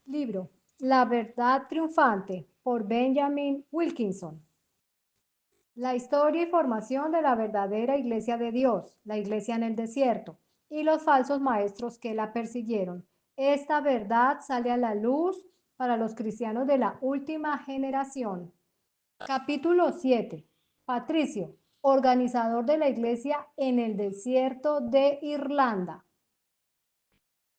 Libro La verdad triunfante por Benjamin Wilkinson. La historia y formación de la verdadera iglesia de Dios, la iglesia en el desierto, y los falsos maestros que la persiguieron. Esta verdad sale a la luz para los cristianos de la última generación. Capítulo 7. Patricio, organizador de la iglesia en el desierto de Irlanda.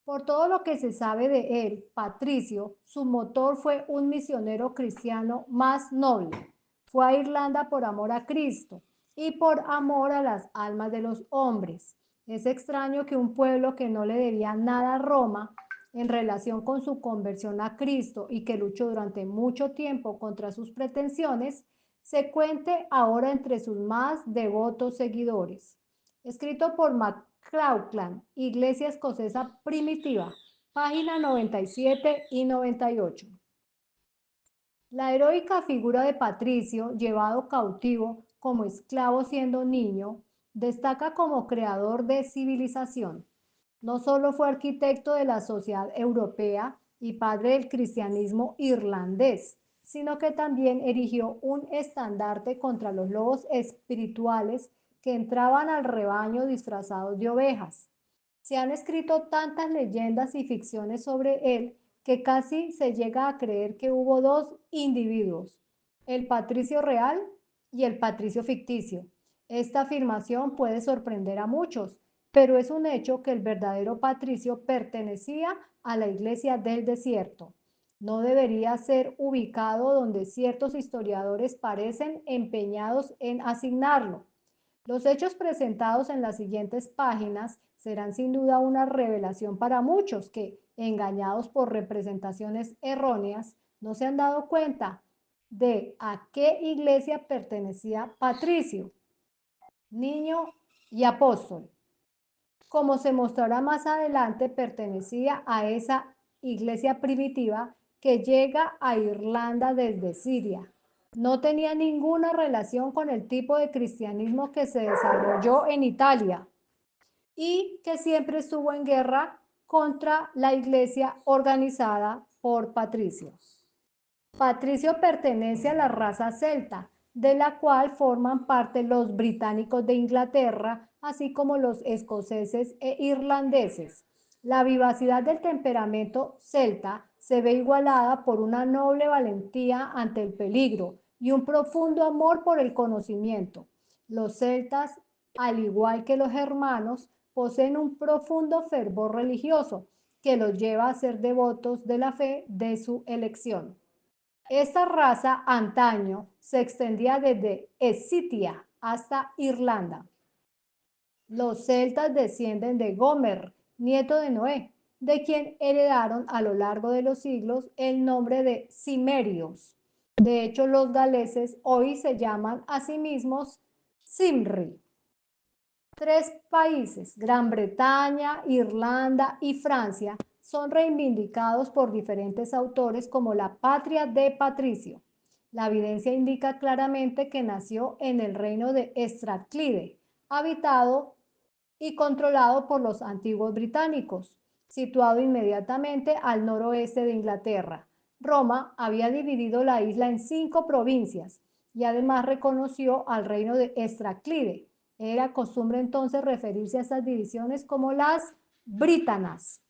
Por todo lo que se sabe de él, Patricio, su motor fue un misionero cristiano más noble. Fue a Irlanda por amor a Cristo y por amor a las almas de los hombres. Es extraño que un pueblo que no le debía nada a Roma en relación con su conversión a Cristo y que luchó durante mucho tiempo contra sus pretensiones, se cuente ahora entre sus más devotos seguidores. Escrito por McLachlan, Iglesia Escocesa Primitiva, página 97 y 98. La heroica figura de Patricio, llevado cautivo como esclavo siendo niño, destaca como creador de civilización. No solo fue arquitecto de la sociedad europea y padre del cristianismo irlandés, sino que también erigió un estandarte contra los lobos espirituales que entraban al rebaño disfrazados de ovejas. Se han escrito tantas leyendas y ficciones sobre él que casi se llega a creer que hubo dos individuos, el patricio real y el patricio ficticio. Esta afirmación puede sorprender a muchos, pero es un hecho que el verdadero patricio pertenecía a la iglesia del desierto. No debería ser ubicado donde ciertos historiadores parecen empeñados en asignarlo. Los hechos presentados en las siguientes páginas serán sin duda una revelación para muchos que, engañados por representaciones erróneas, no se han dado cuenta de a qué iglesia pertenecía Patricio, niño y apóstol. Como se mostrará más adelante, pertenecía a esa iglesia primitiva que llega a Irlanda desde Siria. No tenía ninguna relación con el tipo de cristianismo que se desarrolló en Italia y que siempre estuvo en guerra contra la iglesia organizada por patricios. Patricio pertenece a la raza celta, de la cual forman parte los británicos de Inglaterra, así como los escoceses e irlandeses. La vivacidad del temperamento celta se ve igualada por una noble valentía ante el peligro y un profundo amor por el conocimiento. Los celtas, al igual que los germanos, poseen un profundo fervor religioso que los lleva a ser devotos de la fe de su elección. Esta raza antaño se extendía desde Escitia hasta Irlanda. Los celtas descienden de Gomer, nieto de Noé, de quien heredaron a lo largo de los siglos el nombre de cimerios. De hecho, los galeses hoy se llaman a sí mismos Cymri. Tres países, Gran Bretaña, Irlanda y Francia, son reivindicados por diferentes autores como la patria de Patricio. La evidencia indica claramente que nació en el reino de Estraclide, habitado y controlado por los antiguos británicos, situado inmediatamente al noroeste de Inglaterra. Roma había dividido la isla en 5 provincias y además reconoció al reino de Estraclide. Era costumbre entonces referirse a estas divisiones como las brítanas.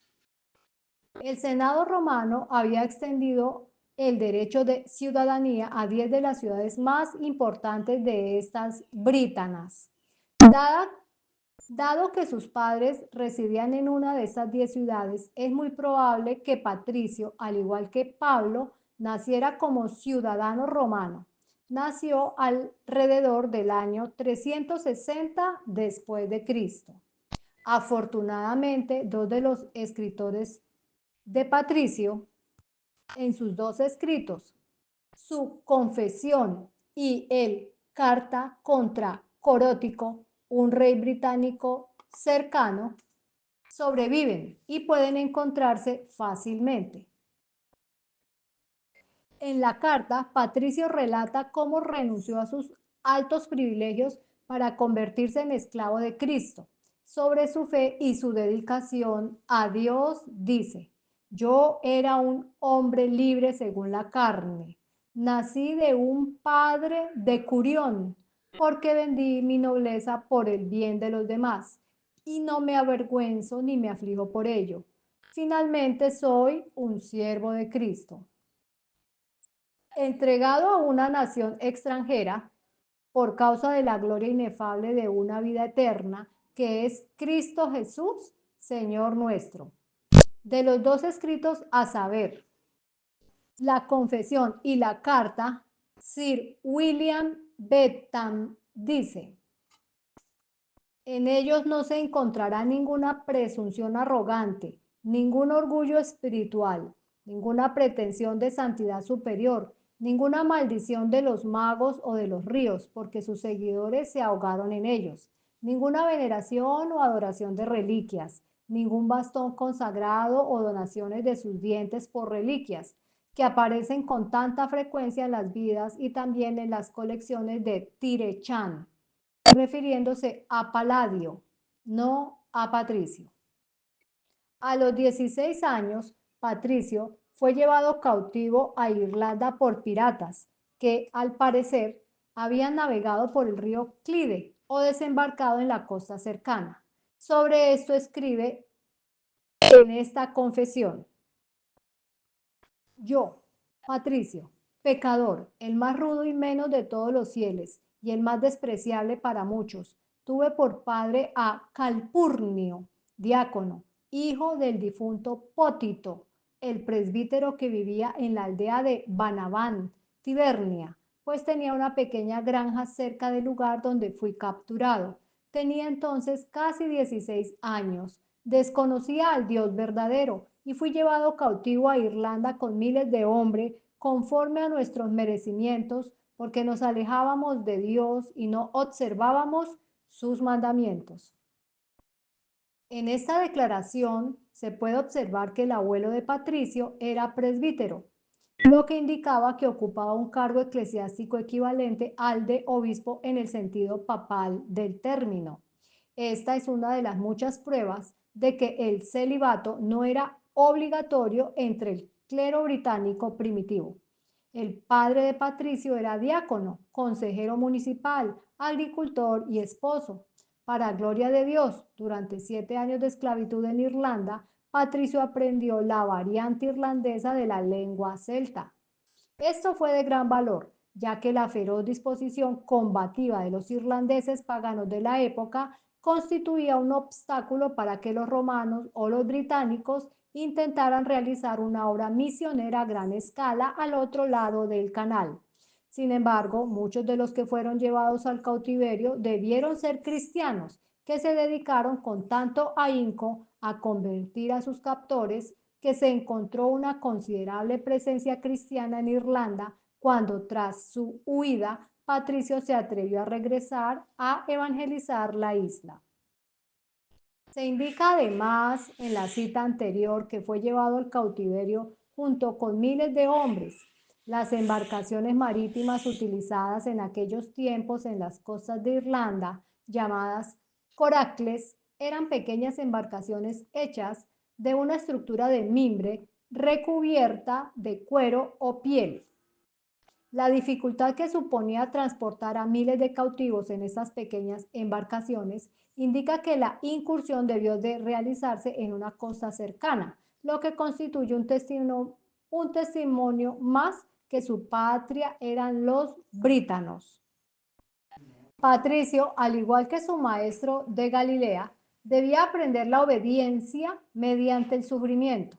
El Senado romano había extendido el derecho de ciudadanía a 10 de las ciudades más importantes de estas brítanas. Dado que sus padres residían en una de estas 10 ciudades, es muy probable que Patricio, al igual que Pablo, naciera como ciudadano romano. Nació alrededor del año 360 después de Cristo. Afortunadamente, dos de los escritores de Patricio, en sus dos escritos, su confesión y el carta contra Corótico, un rey británico cercano, sobreviven y pueden encontrarse fácilmente. En la carta, Patricio relata cómo renunció a sus altos privilegios para convertirse en esclavo de Cristo. Sobre su fe y su dedicación a Dios dice: Yo era un hombre libre según la carne. Nací de un padre de Curión, porque vendí mi nobleza por el bien de los demás, y no me avergüenzo ni me aflijo por ello. Finalmente soy un siervo de Cristo, entregado a una nación extranjera por causa de la gloria inefable de una vida eterna, que es Cristo Jesús, Señor nuestro. De los dos escritos, a saber, la confesión y la carta, Sir William Bentham dice: en ellos no se encontrará ninguna presunción arrogante, ningún orgullo espiritual, ninguna pretensión de santidad superior, ninguna maldición de los magos o de los ríos, porque sus seguidores se ahogaron en ellos, ninguna veneración o adoración de reliquias, ningún bastón consagrado o donaciones de sus dientes por reliquias, que aparecen con tanta frecuencia en las vidas y también en las colecciones de Tirechán, refiriéndose a Palladio, no a Patricio. A los 16 años, Patricio fue llevado cautivo a Irlanda por piratas que, al parecer, habían navegado por el río Clyde o desembarcado en la costa cercana. Sobre esto escribe en esta confesión: yo, Patricio, pecador, el más rudo y menos de todos los fieles, y el más despreciable para muchos, tuve por padre a Calpurnio, diácono, hijo del difunto Pótito, el presbítero que vivía en la aldea de Banaván, Tibernia, pues tenía una pequeña granja cerca del lugar donde fui capturado. Tenía entonces casi 16 años. Desconocía al Dios verdadero y fui llevado cautivo a Irlanda con miles de hombres conforme a nuestros merecimientos, porque nos alejábamos de Dios y no observábamos sus mandamientos. En esta declaración se puede observar que el abuelo de Patricio era presbítero, lo que indicaba que ocupaba un cargo eclesiástico equivalente al de obispo en el sentido papal del término. Esta es una de las muchas pruebas de que el celibato no era obligatorio entre el clero británico primitivo. El padre de Patricio era diácono, consejero municipal, agricultor y esposo. Para gloria de Dios, durante 7 años de esclavitud en Irlanda, Patricio aprendió la variante irlandesa de la lengua celta. Esto fue de gran valor, ya que la feroz disposición combativa de los irlandeses paganos de la época constituía un obstáculo para que los romanos o los británicos intentaran realizar una obra misionera a gran escala al otro lado del canal. Sin embargo, muchos de los que fueron llevados al cautiverio debieron ser cristianos, que se dedicaron con tanto ahínco a convertir a sus captores, que se encontró una considerable presencia cristiana en Irlanda cuando, tras su huida, Patricio se atrevió a regresar a evangelizar la isla. Se indica además en la cita anterior que fue llevado al cautiverio junto con miles de hombres. Las embarcaciones marítimas utilizadas en aquellos tiempos en las costas de Irlanda, llamadas coracles, eran pequeñas embarcaciones hechas de una estructura de mimbre recubierta de cuero o piel. La dificultad que suponía transportar a miles de cautivos en estas pequeñas embarcaciones indica que la incursión debió de realizarse en una costa cercana, lo que constituye un testimonio más que su patria eran los brítanos. Patricio, al igual que su maestro de Galilea, debía aprender la obediencia mediante el sufrimiento.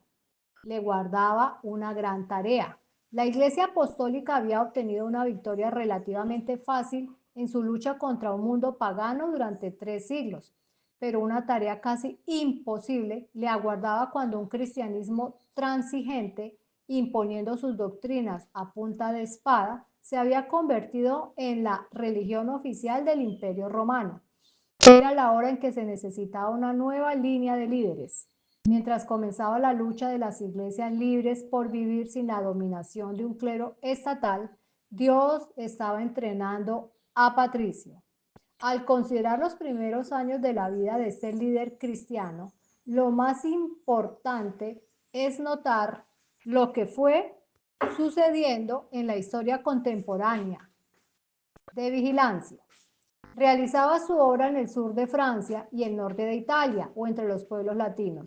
Le guardaba una gran tarea. La Iglesia Apostólica había obtenido una victoria relativamente fácil en su lucha contra un mundo pagano durante 3 siglos, pero una tarea casi imposible le aguardaba cuando un cristianismo transigente, imponiendo sus doctrinas a punta de espada, se había convertido en la religión oficial del Imperio Romano. Era la hora en que se necesitaba una nueva línea de líderes. Mientras comenzaba la lucha de las iglesias libres por vivir sin la dominación de un clero estatal, Dios estaba entrenando a Patricio. Al considerar los primeros años de la vida de este líder cristiano, lo más importante es notar lo que fue sucediendo en la historia contemporánea de vigilancia. Realizaba su obra en el sur de Francia y el norte de Italia, o entre los pueblos latinos.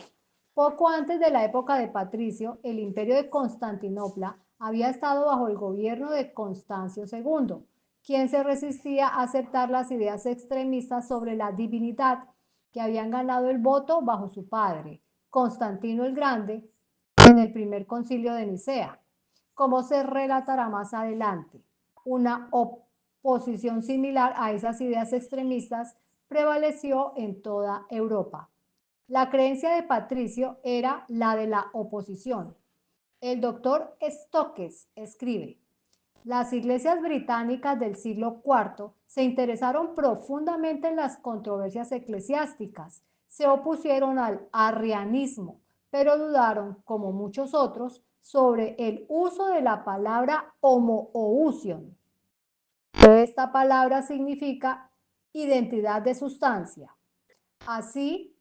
Poco antes de la época de Patricio, el imperio de Constantinopla había estado bajo el gobierno de Constancio II, quien se resistía a aceptar las ideas extremistas sobre la divinidad que habían ganado el voto bajo su padre, Constantino el Grande, en el primer concilio de Nicea, como se relatará más adelante. Una oposición similar a esas ideas extremistas prevaleció en toda Europa. La creencia de Patricio era la de la oposición. El doctor Stokes escribe: las iglesias británicas del siglo IV se interesaron profundamente en las controversias eclesiásticas, se opusieron al arrianismo, pero dudaron, como muchos otros, sobre el uso de la palabra homoousion. Esta palabra significa identidad de sustancia. Así,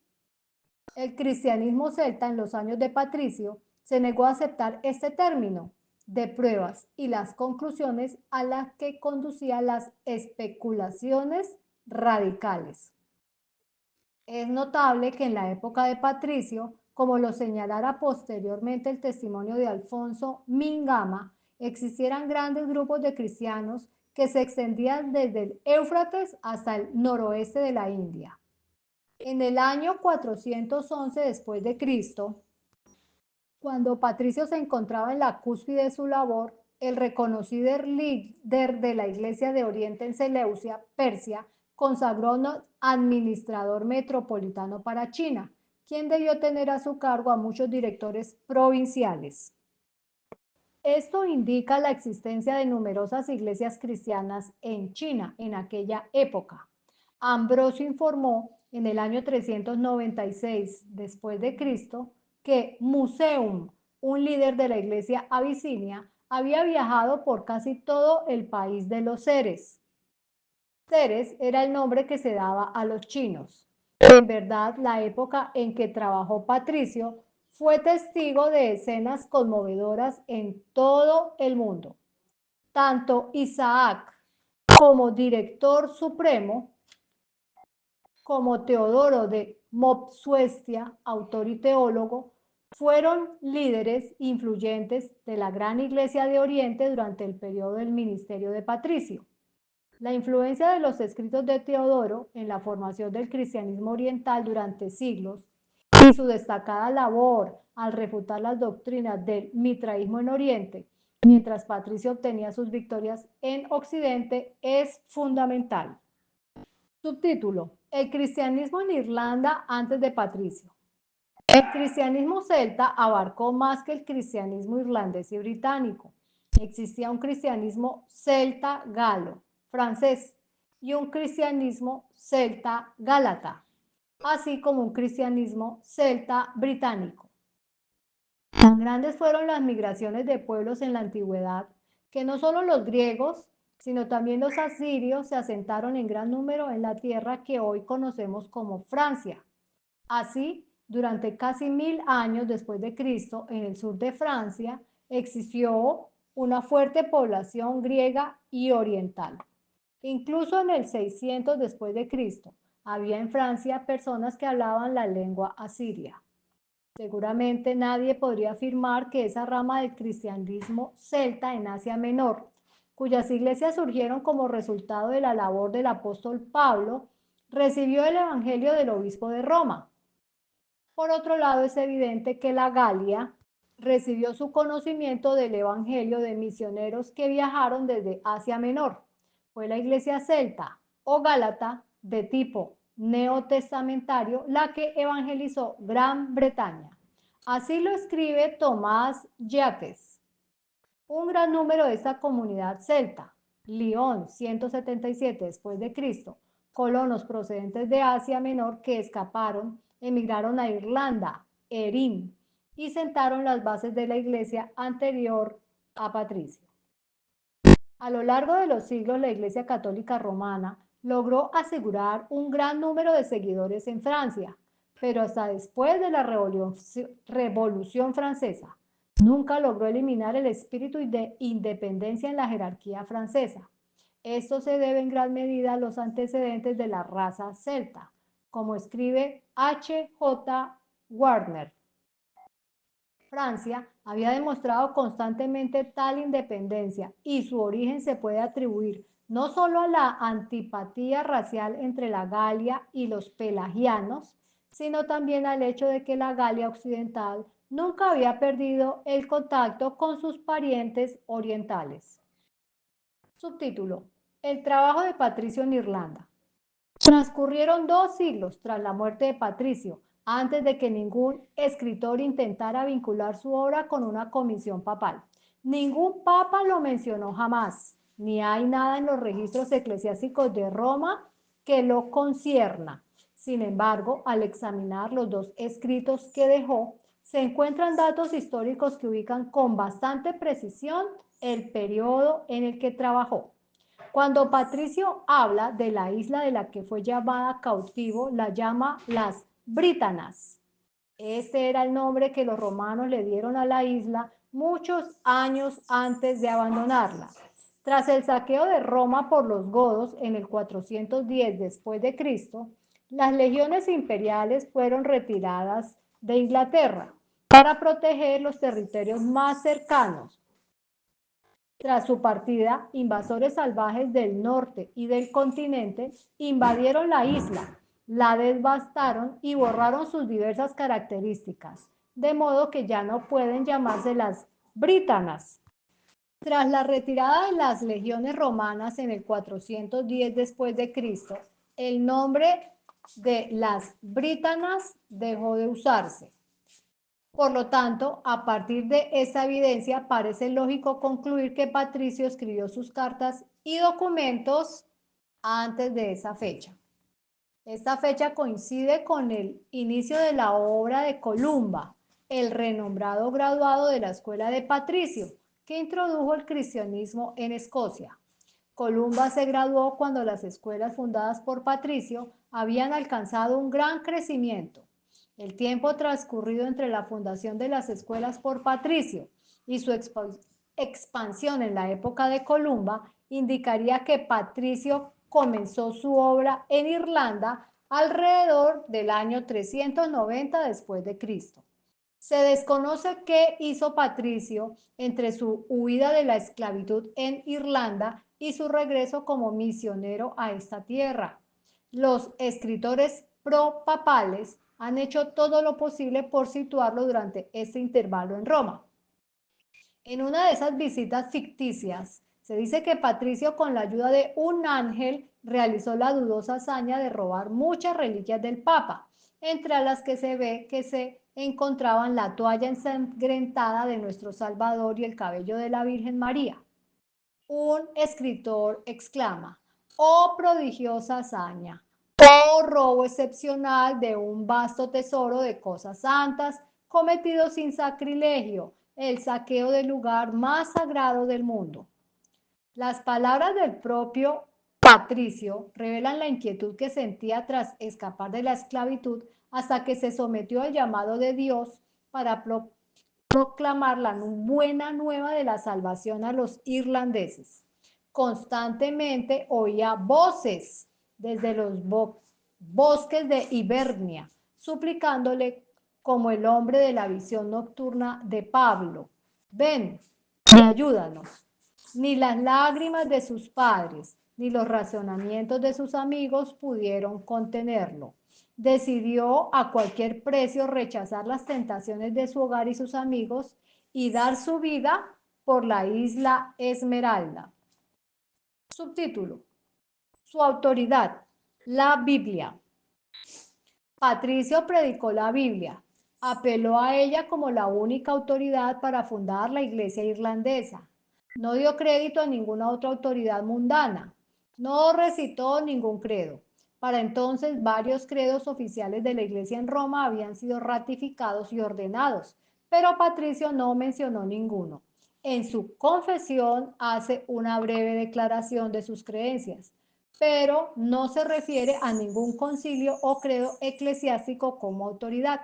el cristianismo celta en los años de Patricio se negó a aceptar este término de pruebas y las conclusiones a las que conducían las especulaciones radicales. Es notable que en la época de Patricio, como lo señalara posteriormente el testimonio de Alfonso Mingama, existieran grandes grupos de cristianos que se extendían desde el Éufrates hasta el noroeste de la India. En el año 411 después de Cristo, cuando Patricio se encontraba en la cúspide de su labor, el reconocido líder de la Iglesia de Oriente en Seleucia, Persia, consagró a un administrador metropolitano para China, quien debió tener a su cargo a muchos directores provinciales. Esto indica la existencia de numerosas iglesias cristianas en China en aquella época. Ambrosio informó en el año 396 después de Cristo que Museum, un líder de la iglesia abisinia, había viajado por casi todo el país de los seres. Seres era el nombre que se daba a los chinos. En verdad, la época en que trabajó Patricio fue testigo de escenas conmovedoras en todo el mundo. Tanto Isaac como director supremo, como Teodoro de Mopsuestia, autor y teólogo, fueron líderes influyentes de la gran iglesia de Oriente durante el periodo del ministerio de Patricio. La influencia de los escritos de Teodoro en la formación del cristianismo oriental durante siglos y su destacada labor al refutar las doctrinas del mitraísmo en Oriente, mientras Patricio obtenía sus victorias en Occidente, es fundamental. Subtítulo: el cristianismo en Irlanda antes de Patricio. El cristianismo celta abarcó más que el cristianismo irlandés y británico. Existía un cristianismo celta-galo, francés, y un cristianismo celta-gálata, así como un cristianismo celta-británico. Tan grandes fueron las migraciones de pueblos en la antigüedad que no solo los griegos, sino también los asirios se asentaron en gran número en la tierra que hoy conocemos como Francia. Así, durante casi 1000 años después de Cristo, en el sur de Francia, existió una fuerte población griega y oriental. Incluso en el 600 después de Cristo, había en Francia personas que hablaban la lengua asiria. Seguramente nadie podría afirmar que esa rama del cristianismo celta en Asia Menor, cuyas iglesias surgieron como resultado de la labor del apóstol Pablo, recibió el evangelio del obispo de Roma. Por otro lado, es evidente que la Galia recibió su conocimiento del evangelio de misioneros que viajaron desde Asia Menor. Fue la iglesia celta o gálata de tipo neotestamentario la que evangelizó Gran Bretaña. Así lo escribe Tomás Yates. Un gran número de esta comunidad celta, Lyon 177 después de Cristo, colonos procedentes de Asia Menor que escaparon, emigraron a Irlanda, Erin, y sentaron las bases de la iglesia anterior a Patricio. A lo largo de los siglos, la Iglesia Católica Romana logró asegurar un gran número de seguidores en Francia, pero hasta después de la Revolución Francesa nunca logró eliminar el espíritu de independencia en la jerarquía francesa. Esto se debe en gran medida a los antecedentes de la raza celta, como escribe H. J. Warner. Francia había demostrado constantemente tal independencia y su origen se puede atribuir no solo a la antipatía racial entre la Galia y los pelagianos, sino también al hecho de que la Galia occidental nunca había perdido el contacto con sus parientes orientales. Subtítulo: El trabajo de Patricio en Irlanda. Transcurrieron 2 siglos tras la muerte de Patricio, antes de que ningún escritor intentara vincular su obra con una comisión papal. Ningún papa lo mencionó jamás, ni hay nada en los registros eclesiásticos de Roma que lo concierna. Sin embargo, al examinar los 2 escritos que dejó, se encuentran datos históricos que ubican con bastante precisión el periodo en el que trabajó. Cuando Patricio habla de la isla de la que fue llamada cautivo, la llama las Brítanas. Este era el nombre que los romanos le dieron a la isla muchos años antes de abandonarla. Tras el saqueo de Roma por los godos en el 410 después de Cristo, las legiones imperiales fueron retiradas de Inglaterra para proteger los territorios más cercanos. Tras su partida, invasores salvajes del norte y del continente invadieron la isla, la devastaron y borraron sus diversas características, de modo que ya no pueden llamarse las Brítanas. Tras la retirada de las legiones romanas en el 410 después de Cristo, el nombre de las Brítanas dejó de usarse. Por lo tanto, a partir de esa evidencia, parece lógico concluir que Patricio escribió sus cartas y documentos antes de esa fecha. Esta fecha coincide con el inicio de la obra de Columba, el renombrado graduado de la escuela de Patricio, que introdujo el cristianismo en Escocia. Columba se graduó cuando las escuelas fundadas por Patricio habían alcanzado un gran crecimiento. El tiempo transcurrido entre la fundación de las escuelas por Patricio y su expansión en la época de Columba indicaría que Patricio comenzó su obra en Irlanda alrededor del año 390 después de Cristo. Se desconoce qué hizo Patricio entre su huida de la esclavitud en Irlanda y su regreso como misionero a esta tierra. Los escritores pro-papales han hecho todo lo posible por situarlo durante este intervalo en Roma. En una de esas visitas ficticias, se dice que Patricio, con la ayuda de un ángel, realizó la dudosa hazaña de robar muchas reliquias del Papa, entre las que se ve que se encontraban la toalla ensangrentada de nuestro Salvador y el cabello de la Virgen María. Un escritor exclama: ¡oh prodigiosa hazaña! ¡oh robo excepcional de un vasto tesoro de cosas santas cometido sin sacrilegio! El saqueo del lugar más sagrado del mundo. Las palabras del propio Patricio revelan la inquietud que sentía tras escapar de la esclavitud hasta que se sometió al llamado de Dios para proclamar la buena nueva de la salvación a los irlandeses. Constantemente oía voces desde los bosques de Hibernia, suplicándole como el hombre de la visión nocturna de Pablo: ven y ayúdanos. Ni las lágrimas de sus padres, ni los razonamientos de sus amigos pudieron contenerlo. Decidió a cualquier precio rechazar las tentaciones de su hogar y sus amigos y dar su vida por la isla Esmeralda. Subtítulo: Su autoridad, la Biblia. Patricio predicó la Biblia, apeló a ella como la única autoridad para fundar la iglesia irlandesa. No dio crédito a ninguna otra autoridad mundana. No recitó ningún credo. Para entonces, varios credos oficiales de la iglesia en Roma habían sido ratificados y ordenados, pero Patricio no mencionó ninguno. En su confesión hace una breve declaración de sus creencias. pero no se refiere a ningún concilio o credo eclesiástico como autoridad.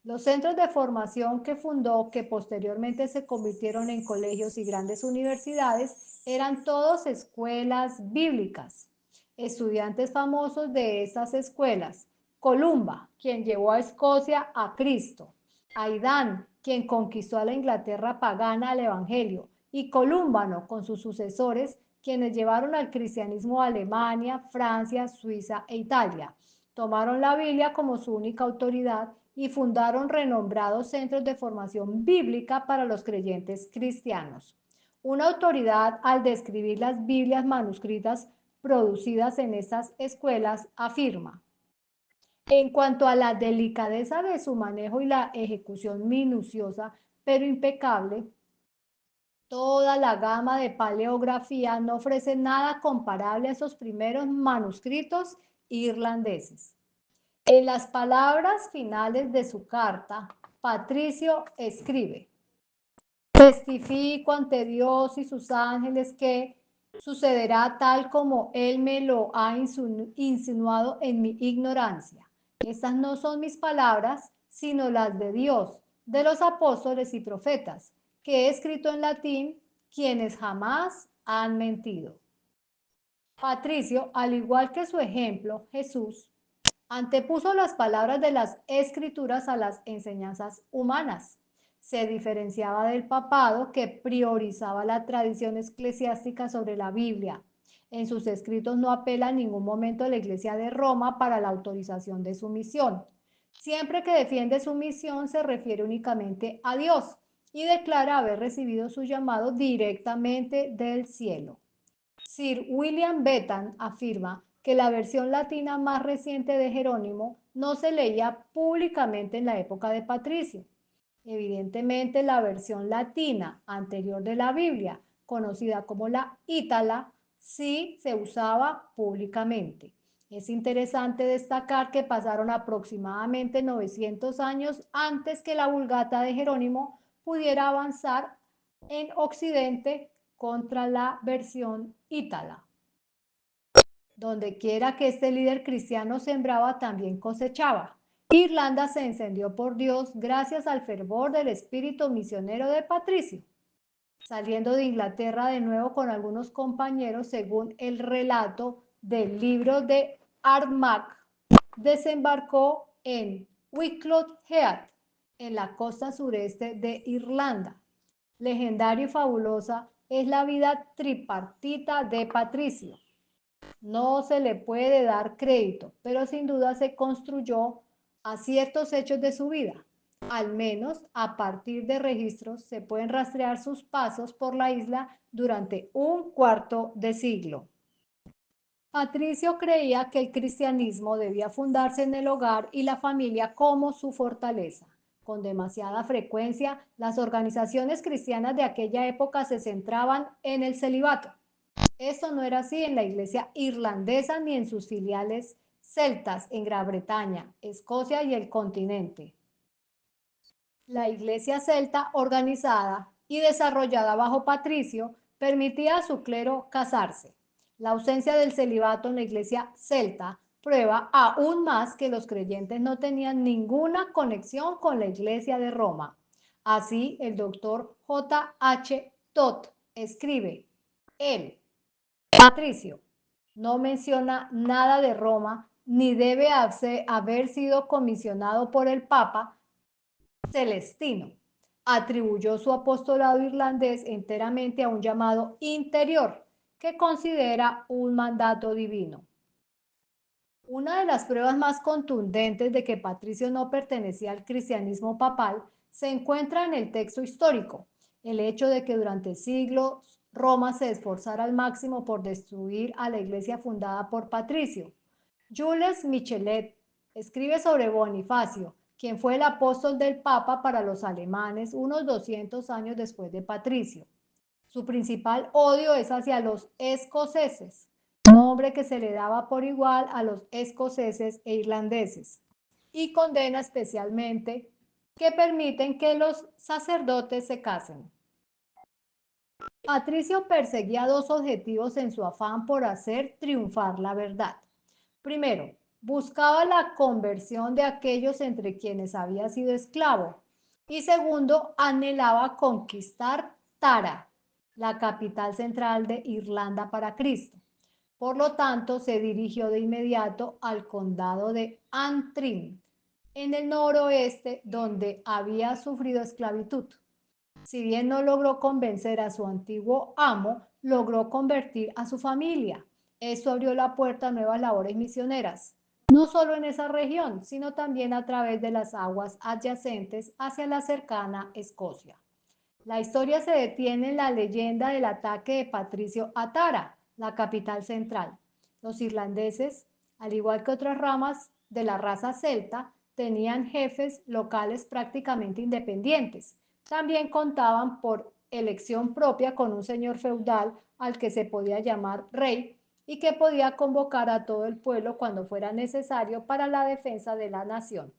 Los centros de formación que fundó, que posteriormente se convirtieron en colegios y grandes universidades, eran todos escuelas bíblicas. Estudiantes famosos de estas escuelas: Columba, quien llevó a Escocia a Cristo; Aidan, quien conquistó a la Inglaterra pagana al Evangelio; y Colúmbano, con sus sucesores, quienes llevaron al cristianismo a Alemania, Francia, Suiza e Italia. Tomaron la Biblia como su única autoridad y fundaron renombrados centros de formación bíblica para los creyentes cristianos. Una autoridad, al describir las Biblias manuscritas producidas en estas escuelas, afirma: en cuanto a la delicadeza de su manejo y la ejecución minuciosa pero impecable, toda la gama de paleografía no ofrece nada comparable a esos primeros manuscritos irlandeses. En las palabras finales de su carta, Patricio escribe: testifico ante Dios y sus ángeles que sucederá tal como Él me lo ha insinuado en mi ignorancia. Estas no son mis palabras, sino las de Dios, de los apóstoles y profetas, que he escrito en latín, quienes jamás han mentido. Patricio, al igual que su ejemplo, Jesús, antepuso las palabras de las Escrituras a las enseñanzas humanas. Se diferenciaba del papado, que priorizaba la tradición eclesiástica sobre la Biblia. En sus escritos no apela en ningún momento a la Iglesia de Roma para la autorización de su misión. Siempre que defiende su misión se refiere únicamente a Dios y declara haber recibido su llamado directamente del cielo. Sir William Bentham afirma que la versión latina más reciente de Jerónimo no se leía públicamente en la época de Patricio. Evidentemente, la versión latina anterior de la Biblia, conocida como la Ítala, sí se usaba públicamente. Es interesante destacar que pasaron aproximadamente 900 años antes que la Vulgata de Jerónimo pudiera avanzar en Occidente contra la versión ítala. Donde quiera que este líder cristiano sembraba, también cosechaba. Irlanda se encendió por Dios gracias al fervor del espíritu misionero de Patricio. Saliendo de Inglaterra de nuevo con algunos compañeros, según el relato del libro de Armagh, desembarcó en Wicklow Heath, en la costa sureste de Irlanda. Legendaria y fabulosa es la vida tripartita de Patricio. No se le puede dar crédito, pero sin duda se construyó a ciertos hechos de su vida. Al menos a partir de registros se pueden rastrear sus pasos por la isla durante un cuarto de siglo. Patricio creía que el cristianismo debía fundarse en el hogar y la familia como su fortaleza. Con demasiada frecuencia, las organizaciones cristianas de aquella época se centraban en el celibato. Esto no era así en la iglesia irlandesa ni en sus filiales celtas en Gran Bretaña, Escocia y el continente. La iglesia celta, organizada y desarrollada bajo Patricio, permitía a su clero casarse. La ausencia del celibato en la iglesia celta prueba aún más que los creyentes no tenían ninguna conexión con la iglesia de Roma. Así, el doctor J. H. Todd escribe: él, Patricio, no menciona nada de Roma ni debe haber sido comisionado por el Papa Celestino. Atribuyó su apostolado irlandés enteramente a un llamado interior que considera un mandato divino. Una de las pruebas más contundentes de que Patricio no pertenecía al cristianismo papal se encuentra en el texto histórico: el hecho de que durante siglos Roma se esforzara al máximo por destruir a la iglesia fundada por Patricio. Jules Michelet escribe sobre Bonifacio, quien fue el apóstol del Papa para los alemanes unos 200 años después de Patricio. Su principal odio es hacia los escoceses, nombre que se le daba por igual a los escoceses e irlandeses, y condena especialmente que permiten que los sacerdotes se casen. Patricio perseguía dos objetivos en su afán por hacer triunfar la verdad. Primero, buscaba la conversión de aquellos entre quienes había sido esclavo. Y segundo, anhelaba conquistar Tara, la capital central de Irlanda para Cristo. Por lo tanto, se dirigió de inmediato al condado de Antrim, en el noroeste, donde había sufrido esclavitud. Si bien no logró convencer a su antiguo amo, logró convertir a su familia. Esto abrió la puerta a nuevas labores misioneras, no solo en esa región, sino también a través de las aguas adyacentes hacia la cercana Escocia. La historia se detiene en la leyenda del ataque de Patricio a Tara, la capital central. Los irlandeses, al igual que otras ramas de la raza celta, tenían jefes locales prácticamente independientes. También contaban por elección propia con un señor feudal al que se podía llamar rey y que podía convocar a todo el pueblo cuando fuera necesario para la defensa de la nación.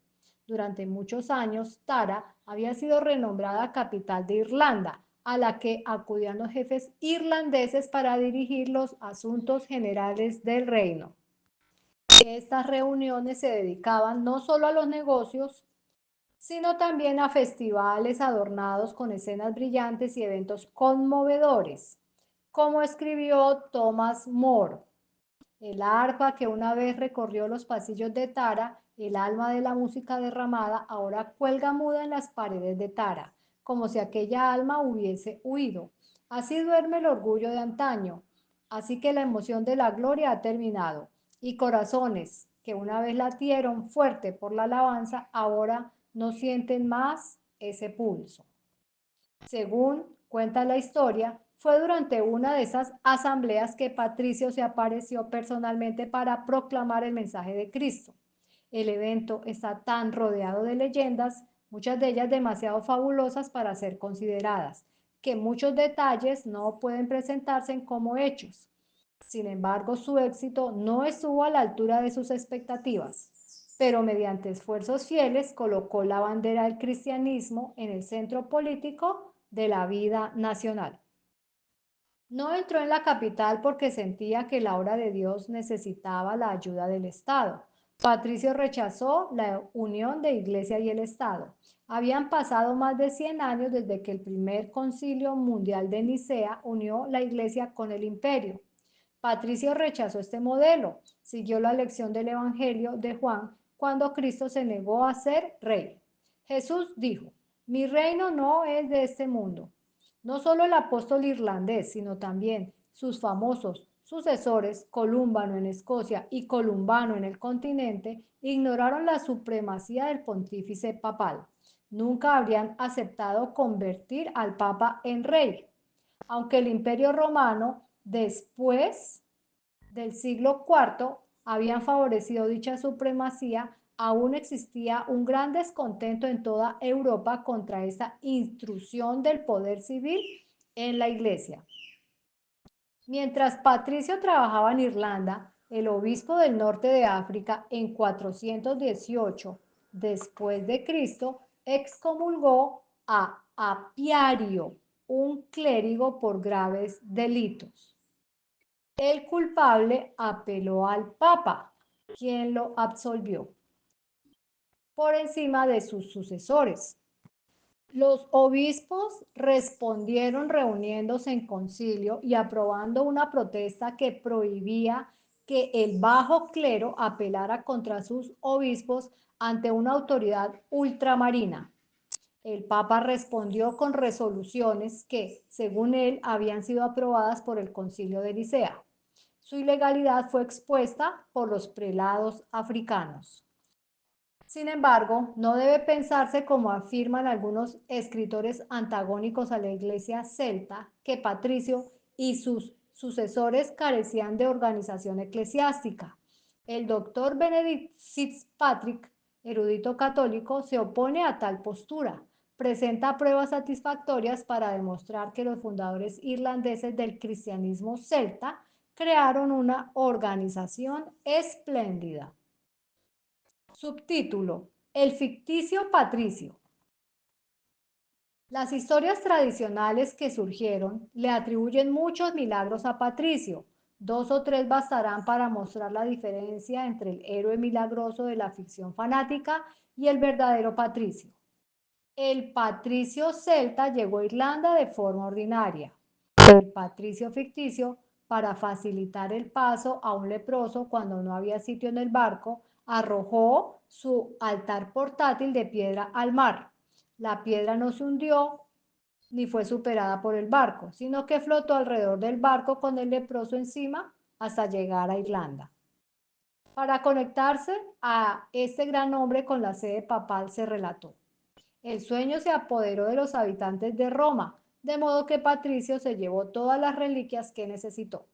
Durante muchos años, Tara había sido renombrada capital de Irlanda, a la que acudían los jefes irlandeses para dirigir los asuntos generales del reino. Estas reuniones se dedicaban no solo a los negocios, sino también a festivales adornados con escenas brillantes y eventos conmovedores, como escribió Thomas More. El arpa que una vez recorrió los pasillos de Tara, el alma de la música derramada, ahora cuelga muda en las paredes de Tara, como si aquella alma hubiese huido. Así duerme el orgullo de antaño, así que la emoción de la gloria ha terminado, y corazones que una vez latieron fuerte por la alabanza, ahora no sienten más ese pulso. Según cuenta la historia, fue durante una de esas asambleas que Patricio se apareció personalmente para proclamar el mensaje de Cristo. El evento está tan rodeado de leyendas, muchas de ellas demasiado fabulosas para ser consideradas, que muchos detalles no pueden presentarse como hechos. Sin embargo, su éxito no estuvo a la altura de sus expectativas, pero mediante esfuerzos fieles colocó la bandera del cristianismo en el centro político de la vida nacional. No entró en la capital porque sentía que la obra de Dios necesitaba la ayuda del Estado. Patricio rechazó la unión de Iglesia y el Estado. Habían pasado más de 100 años desde que el primer concilio mundial de Nicea unió la Iglesia con el imperio. Patricio rechazó este modelo, siguió la lección del Evangelio de Juan cuando Cristo se negó a ser rey. Jesús dijo, mi reino no es de este mundo. No solo el apóstol irlandés, sino también sus famosos sucesores, Colúmbano en Escocia y Columbano en el continente, ignoraron la supremacía del pontífice papal. Nunca habrían aceptado convertir al papa en rey, aunque el imperio romano después del siglo IV habían favorecido dicha supremacía, aún existía un gran descontento en toda Europa contra esta intrusión del poder civil en la iglesia. Mientras Patricio trabajaba en Irlanda, el obispo del norte de África en 418 después de Cristo excomulgó a Apiario, un clérigo por graves delitos. El culpable apeló al Papa, quien lo absolvió por encima de sus sucesores. Los obispos respondieron reuniéndose en concilio y aprobando una protesta que prohibía que el bajo clero apelara contra sus obispos ante una autoridad ultramarina. El Papa respondió con resoluciones que, según él, habían sido aprobadas por el Concilio de Nicea. Su ilegalidad fue expuesta por los prelados africanos. Sin embargo, no debe pensarse, como afirman algunos escritores antagónicos a la iglesia celta, que Patricio y sus sucesores carecían de organización eclesiástica. El doctor Benedict Fitzpatrick, erudito católico, se opone a tal postura. Presenta pruebas satisfactorias para demostrar que los fundadores irlandeses del cristianismo celta crearon una organización espléndida. Subtítulo: El ficticio Patricio. Las historias tradicionales que surgieron le atribuyen muchos milagros a Patricio. 2 o 3 bastarán para mostrar la diferencia entre el héroe milagroso de la ficción fanática y el verdadero Patricio. El patricio celta llegó a Irlanda de forma ordinaria. El patricio ficticio, para facilitar el paso a un leproso cuando no había sitio en el barco, arrojó su altar portátil de piedra al mar. La piedra no se hundió ni fue superada por el barco, sino que flotó alrededor del barco con el leproso encima hasta llegar a Irlanda. Para conectarse a este gran hombre con la sede papal se relató: el sueño se apoderó de los habitantes de Roma, de modo que Patricio se llevó todas las reliquias que necesitó.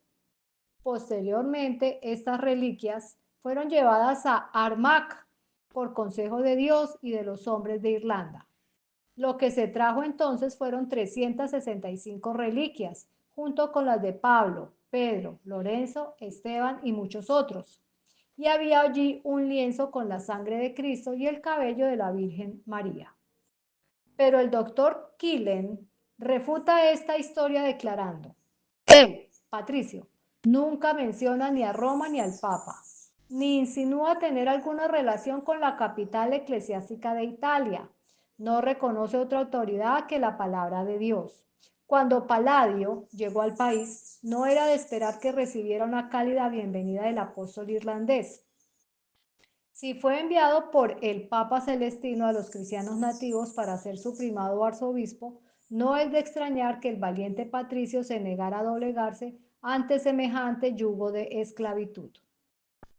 Posteriormente, estas reliquias fueron llevadas a Armagh por consejo de Dios y de los hombres de Irlanda. Lo que se trajo entonces fueron 365 reliquias, junto con las de Pablo, Pedro, Lorenzo, Esteban y muchos otros. Y había allí un lienzo con la sangre de Cristo y el cabello de la Virgen María. Pero el doctor Killen refuta esta historia declarando: él, Patricio, nunca menciona ni a Roma ni al Papa, ni insinúa tener alguna relación con la capital eclesiástica de Italia. No reconoce otra autoridad que la palabra de Dios. Cuando Palladio llegó al país, no era de esperar que recibiera una cálida bienvenida del apóstol irlandés. Si fue enviado por el Papa Celestino a los cristianos nativos para ser su primado o arzobispo, no es de extrañar que el valiente patricio se negara a doblegarse ante semejante yugo de esclavitud.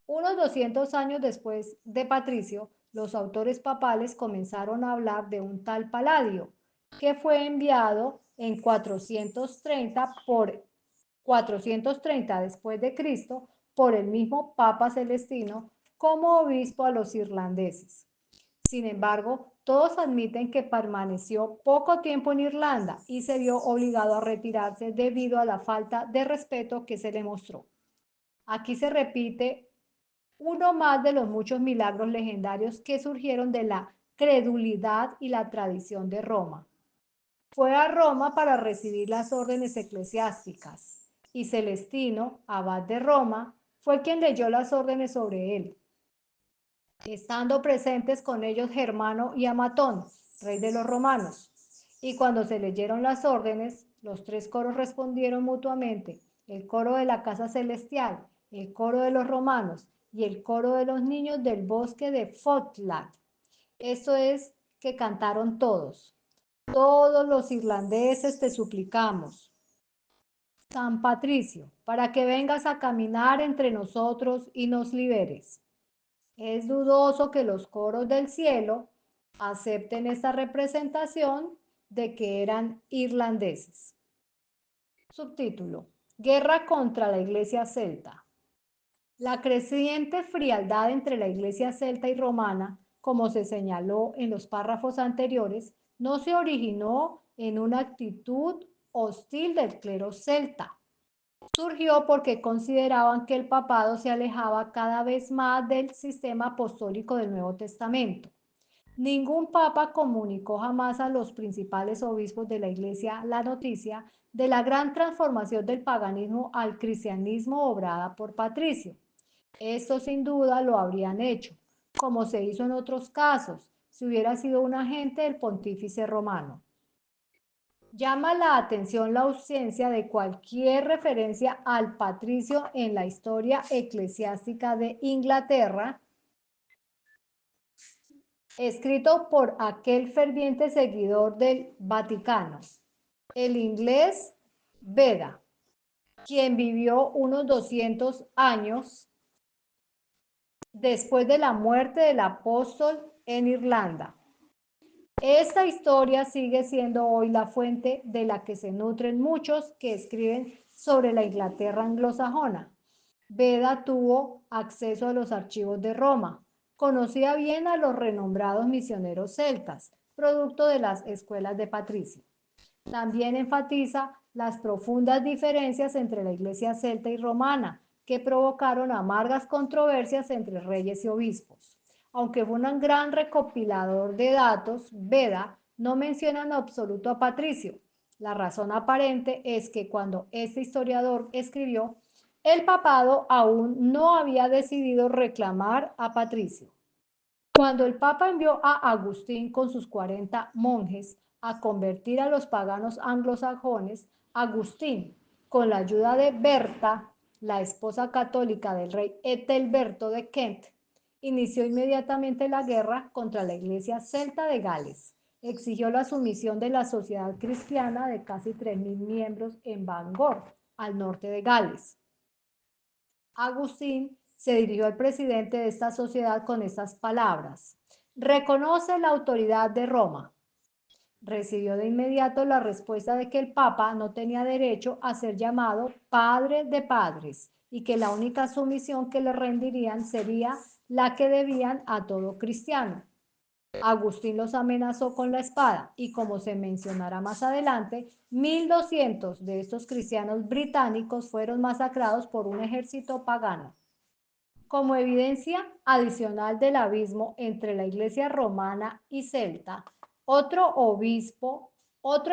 Unos 200 años después de Patricio, los autores papales comenzaron a hablar de un tal Palladio, que fue enviado en 430 después de Cristo por el mismo Papa Celestino como obispo a los irlandeses. Sin embargo, todos admiten que permaneció poco tiempo en Irlanda y se vio obligado a retirarse debido a la falta de respeto que se le mostró. Aquí se repite uno más de los muchos milagros legendarios que surgieron de la credulidad y la tradición de Roma. Fue a Roma para recibir las órdenes eclesiásticas y Celestino, abad de Roma, fue quien leyó las órdenes sobre él, estando presentes con ellos Germano y Amatón, rey de los romanos. Y cuando se leyeron las órdenes, los 3 coros respondieron mutuamente: el coro de la casa celestial, el coro de los romanos y el coro de los niños del bosque de Fotland. Esto es, que cantaron todos: todos los irlandeses te suplicamos, San Patricio, para que vengas a caminar entre nosotros y nos liberes. Es dudoso que los coros del cielo acepten esta representación de que eran irlandeses. Subtítulo: Guerra contra la Iglesia celta. La creciente frialdad entre la Iglesia celta y romana, como se señaló en los párrafos anteriores, no se originó en una actitud hostil del clero celta. Surgió porque consideraban que el papado se alejaba cada vez más del sistema apostólico del Nuevo Testamento. Ningún papa comunicó jamás a los principales obispos de la Iglesia la noticia de la gran transformación del paganismo al cristianismo obrada por Patricio. Esto sin duda lo habrían hecho, como se hizo en otros casos, si hubiera sido un agente del pontífice romano. Llama la atención la ausencia de cualquier referencia al patricio en la historia eclesiástica de Inglaterra, escrito por aquel ferviente seguidor del Vaticano, el inglés Beda, quien vivió unos 200 años después de la muerte del apóstol en Irlanda. Esta historia sigue siendo hoy la fuente de la que se nutren muchos que escriben sobre la Inglaterra anglosajona. Beda tuvo acceso a los archivos de Roma, conocía bien a los renombrados misioneros celtas, producto de las escuelas de Patricio. También enfatiza las profundas diferencias entre la iglesia celta y romana, que provocaron amargas controversias entre reyes y obispos. Aunque fue un gran recopilador de datos, Beda no menciona en absoluto a Patricio. La razón aparente es que cuando este historiador escribió, el papado aún no había decidido reclamar a Patricio. Cuando el Papa envió a Agustín con sus 40 monjes a convertir a los paganos anglosajones, Agustín, con la ayuda de Berta, la esposa católica del rey Ethelberto de Kent, inició inmediatamente la guerra contra la iglesia celta de Gales. Exigió la sumisión de la sociedad cristiana de casi 3.000 miembros en Bangor, al norte de Gales. Agustín se dirigió al presidente de esta sociedad con estas palabras: reconoce la autoridad de Roma. Recibió de inmediato la respuesta de que el Papa no tenía derecho a ser llamado padre de padres y que la única sumisión que le rendirían sería la que debían a todo cristiano. Agustín los amenazó con la espada y, como se mencionará más adelante, 1.200 de estos cristianos británicos fueron masacrados por un ejército pagano. Como evidencia adicional del abismo entre la iglesia romana y celta, otro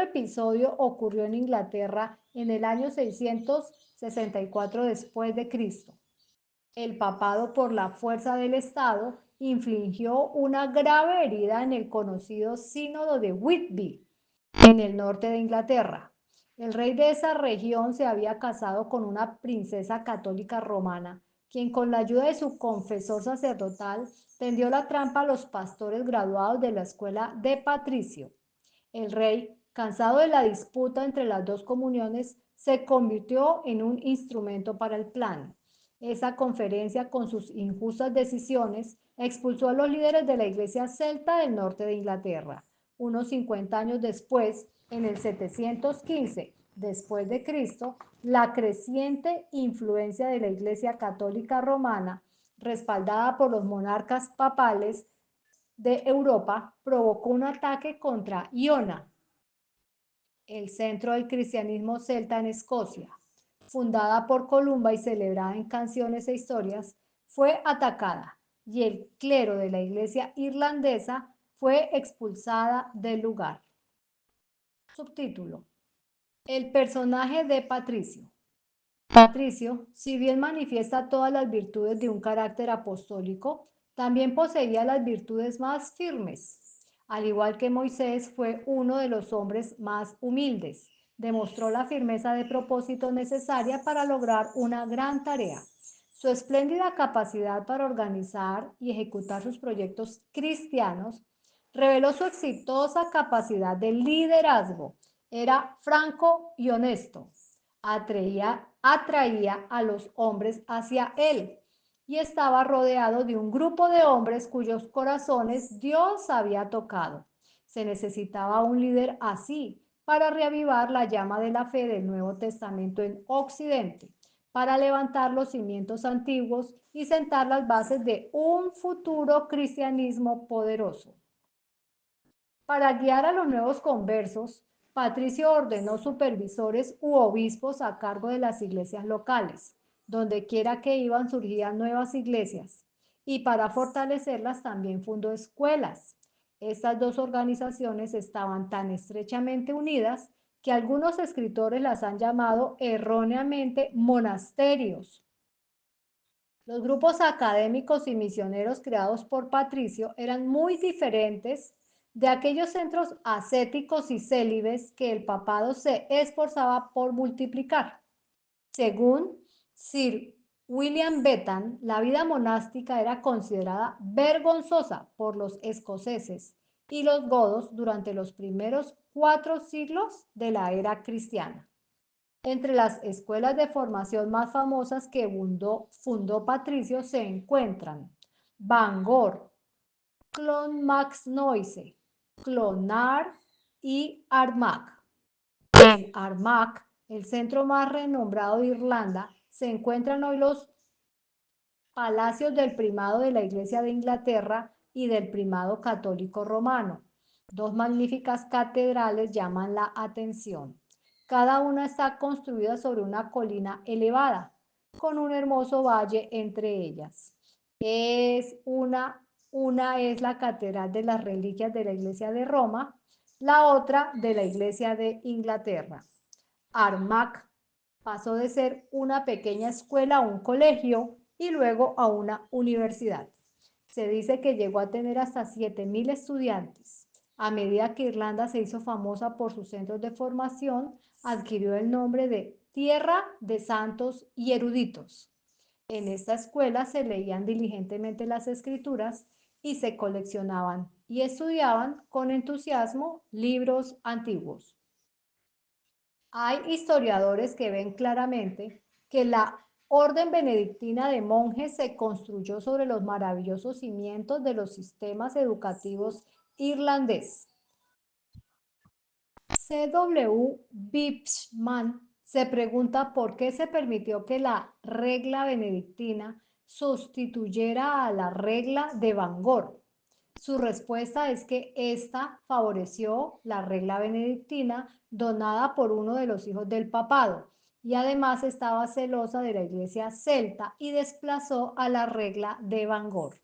episodio ocurrió en Inglaterra en el año 664 después de Cristo. El papado, por la fuerza del Estado, infligió una grave herida en el conocido sínodo de Whitby, en el norte de Inglaterra. El rey de esa región se había casado con una princesa católica romana, quien, con la ayuda de su confesor sacerdotal, tendió la trampa a los pastores graduados de la escuela de Patricio. El rey, cansado de la disputa entre las dos comuniones, se convirtió en un instrumento para el plan. Esa conferencia, con sus injustas decisiones, expulsó a los líderes de la iglesia celta del norte de Inglaterra. Unos 50 años después, en el 715 después de Cristo, la creciente influencia de la Iglesia Católica Romana, respaldada por los monarcas papales de Europa, provocó un ataque contra Iona, el centro del cristianismo celta en Escocia. Fundada por Columba y celebrada en canciones e historias, fue atacada y el clero de la iglesia irlandesa fue expulsada del lugar. Subtítulo: el personaje de Patricio. Patricio, si bien manifiesta todas las virtudes de un carácter apostólico, también poseía las virtudes más firmes. Al igual que Moisés, fue uno de los hombres más humildes. Demostró la firmeza de propósito necesaria para lograr una gran tarea. Su espléndida capacidad para organizar y ejecutar sus proyectos cristianos reveló su exitosa capacidad de liderazgo. Era franco y honesto. Atraía a los hombres hacia él y estaba rodeado de un grupo de hombres cuyos corazones Dios había tocado. Se necesitaba un líder así para reavivar la llama de la fe del Nuevo Testamento en Occidente, para levantar los cimientos antiguos y sentar las bases de un futuro cristianismo poderoso. Para guiar a los nuevos conversos, Patricio ordenó supervisores u obispos a cargo de las iglesias locales. Donde quiera que iban surgían nuevas iglesias, y para fortalecerlas también fundó escuelas. Estas dos organizaciones estaban tan estrechamente unidas que algunos escritores las han llamado erróneamente monasterios. Los grupos académicos y misioneros creados por Patricio eran muy diferentes de aquellos centros ascéticos y célibes que el papado se esforzaba por multiplicar. Según Sir William Bentham, la vida monástica era considerada vergonzosa por los escoceses y los godos durante los primeros 4 siglos de la era cristiana. Entre las escuelas de formación más famosas que fundó Patricio se encuentran Bangor, Clonmacnoise, Clonard y Armagh. En Armagh, el centro más renombrado de Irlanda, se encuentran hoy los palacios del primado de la Iglesia de Inglaterra y del primado católico romano. 2 magníficas catedrales llaman la atención. Cada una está construida sobre una colina elevada, con un hermoso valle entre ellas. Una es la Catedral de las Reliquias de la Iglesia de Roma, la otra de la Iglesia de Inglaterra. Armagh pasó de ser una pequeña escuela a un colegio y luego a una universidad. Se dice que llegó a tener hasta 7.000 estudiantes. A medida que Irlanda se hizo famosa por sus centros de formación, adquirió el nombre de Tierra de Santos y Eruditos. En esta escuela se leían diligentemente las escrituras y se coleccionaban y estudiaban con entusiasmo libros antiguos. Hay historiadores que ven claramente que la orden benedictina de monjes se construyó sobre los maravillosos cimientos de los sistemas educativos irlandés. C.W. Bishman se pregunta por qué se permitió que la regla benedictina sustituyera a la regla de Bangor. Su respuesta es que esta favoreció la regla benedictina donada por uno de los hijos del papado y además estaba celosa de la iglesia celta y desplazó a la regla de Bangor.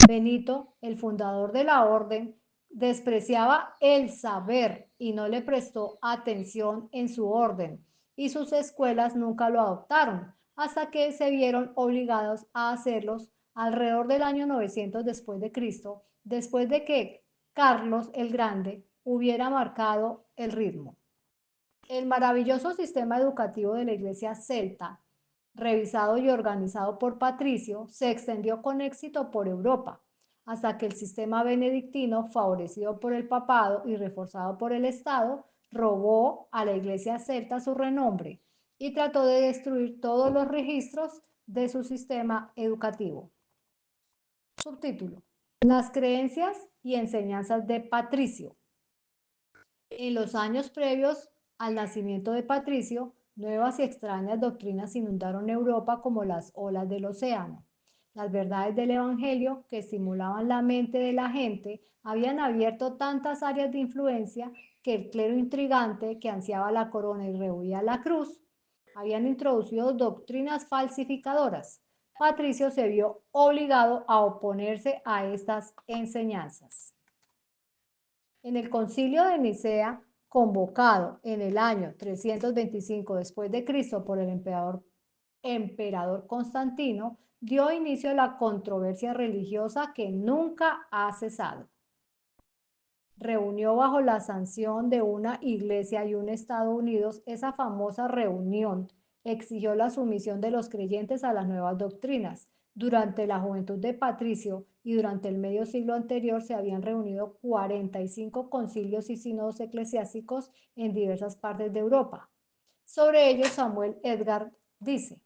Benito, el fundador de la orden, despreciaba el saber y no le prestó atención en su orden, y sus escuelas nunca lo adoptaron, hasta que se vieron obligados a hacerlos alrededor del año 900 después de Cristo, después de que Carlos el Grande hubiera marcado el ritmo. El maravilloso sistema educativo de la iglesia celta, revisado y organizado por Patricio, se extendió con éxito por Europa, hasta que el sistema benedictino, favorecido por el papado y reforzado por el Estado, robó a la iglesia celta su renombre y trató de destruir todos los registros de su sistema educativo. Subtítulo: Las creencias y enseñanzas de Patricio. En los años previos al nacimiento de Patricio, nuevas y extrañas doctrinas inundaron Europa como las olas del océano. Las verdades del Evangelio, que estimulaban la mente de la gente, habían abierto tantas áreas de influencia que el clero intrigante que ansiaba la corona y rehuía la cruz, habían introducido doctrinas falsificadoras. Patricio se vio obligado a oponerse a estas enseñanzas. En el concilio de Nicea, convocado en el año 325 después de Cristo por el emperador Constantino, dio inicio a la controversia religiosa que nunca ha cesado. Reunió bajo la sanción de una iglesia y un Estado unidos. Esa famosa reunión exigió la sumisión de los creyentes a las nuevas doctrinas. Durante la juventud de Patricio y durante el medio siglo anterior se habían reunido 45 concilios y sínodos eclesiásticos en diversas partes de Europa. Sobre ello, Samuel Edgar dice: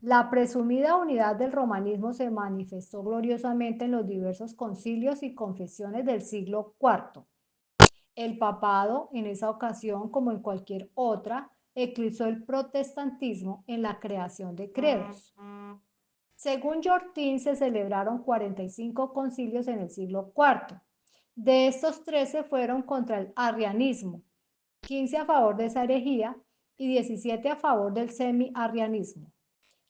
la presumida unidad del romanismo se manifestó gloriosamente en los diversos concilios y confesiones del siglo IV. El papado, en esa ocasión, como en cualquier otra, eclipsó el protestantismo en la creación de credos. Según Jortin, se celebraron 45 concilios en el siglo IV. De estos, 13 fueron contra el arrianismo, 15 a favor de esa herejía y 17 a favor del semi-arrianismo.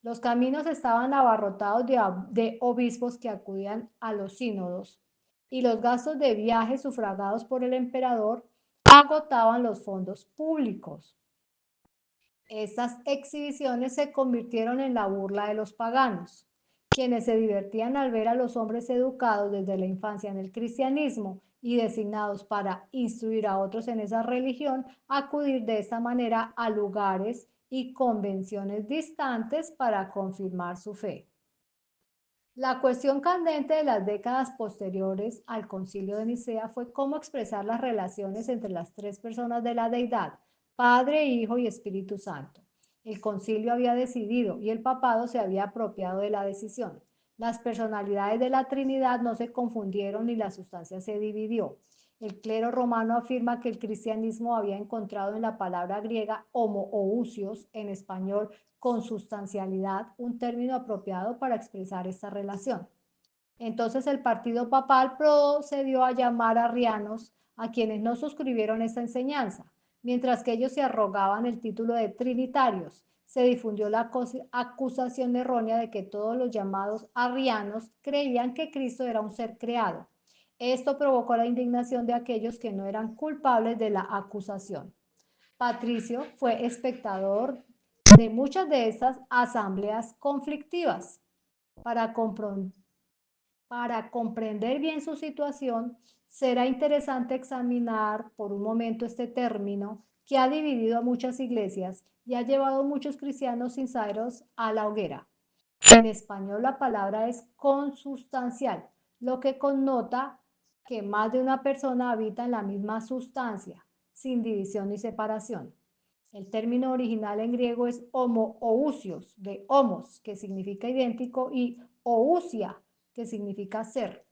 Los caminos estaban abarrotados de obispos que acudían a los sínodos, y los gastos de viaje sufragados por el emperador agotaban los fondos públicos. Estas exhibiciones se convirtieron en la burla de los paganos, quienes se divertían al ver a los hombres educados desde la infancia en el cristianismo y designados para instruir a otros en esa religión, acudir de esta manera a lugares y convenciones distantes para confirmar su fe. La cuestión candente de las décadas posteriores al Concilio de Nicea fue cómo expresar las relaciones entre las tres personas de la deidad, Padre, Hijo y Espíritu Santo. El concilio había decidido y el papado se había apropiado de la decisión. Las personalidades de la Trinidad no se confundieron ni la sustancia se dividió. El clero romano afirma que el cristianismo había encontrado en la palabra griega homoousios, en español consustancialidad, un término apropiado para expresar esta relación. Entonces el partido papal procedió a llamar arrianos a quienes no suscribieron esta enseñanza, mientras que ellos se arrogaban el título de trinitarios. Se difundió la acusación errónea de que todos los llamados arrianos creían que Cristo era un ser creado. Esto provocó la indignación de aquellos que no eran culpables de la acusación. Patricio fue espectador de muchas de estas asambleas conflictivas. Para, para comprender bien su situación, será interesante examinar por un momento este término que ha dividido a muchas iglesias y ha llevado a muchos cristianos sinceros a la hoguera. En español la palabra es consustancial, lo que connota que más de una persona habita en la misma sustancia, sin división ni separación. El término original en griego es homoousios, de homos, que significa idéntico, y ousia, que significa ser.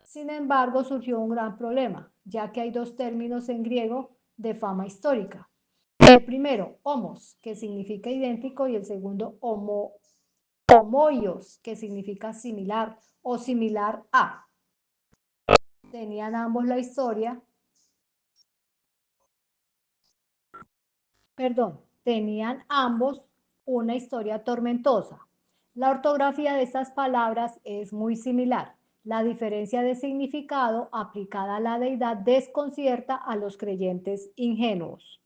Sin embargo, surgió un gran problema, ya que hay dos términos en griego de fama histórica. El primero, homos, que significa idéntico, y el segundo, homoios, que significa similar o similar a. Tenían ambos la historia, tenían ambos una historia tormentosa. La ortografía de estas palabras es muy similar. La diferencia de significado aplicada a la deidad desconcierta a los creyentes ingenuos.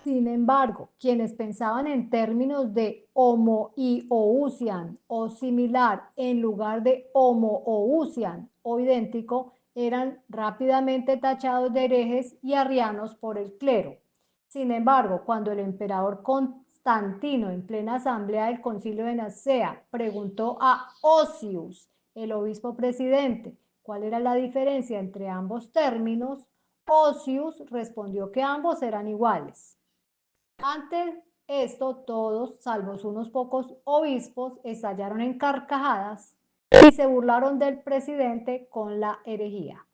Sin embargo, quienes pensaban en términos de homoiousian o similar en lugar de homoousian o idéntico, eran rápidamente tachados de herejes y arrianos por el clero. Sin embargo, cuando el emperador Constantino, en plena asamblea del Concilio de Nicea, preguntó a Osius, el obispo presidente, cuál era la diferencia entre ambos términos, Osius respondió que ambos eran iguales. Ante esto, todos, salvo unos pocos obispos, estallaron en carcajadas y se burlaron del presidente con la herejía.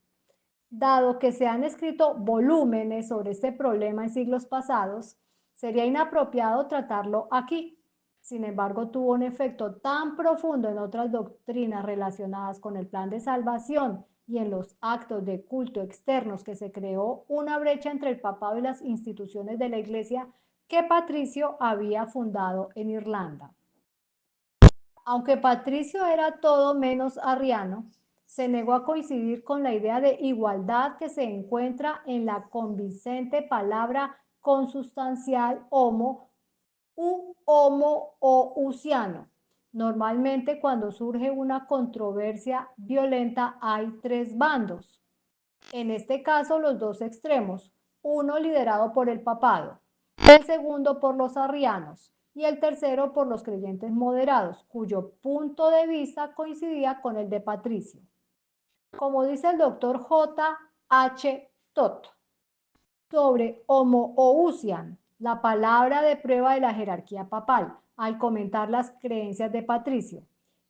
Dado que se han escrito volúmenes sobre este problema en siglos pasados, sería inapropiado tratarlo aquí. Sin embargo, tuvo un efecto tan profundo en otras doctrinas relacionadas con el plan de salvación y en los actos de culto externos que se creó una brecha entre el papado y las instituciones de la Iglesia que Patricio había fundado en Irlanda. Aunque Patricio era todo menos arriano, se negó a coincidir con la idea de igualdad que se encuentra en la convincente palabra consustancial homo u homo o usiano. Normalmente cuando surge una controversia violenta hay tres bandos. En este caso los dos extremos, uno liderado por el papado, el segundo por los arrianos y el tercero por los creyentes moderados, cuyo punto de vista coincidía con el de Patricio. Como dice el doctor J. H. Todd sobre homoousian, la palabra de prueba de la jerarquía papal, al comentar las creencias de Patricio.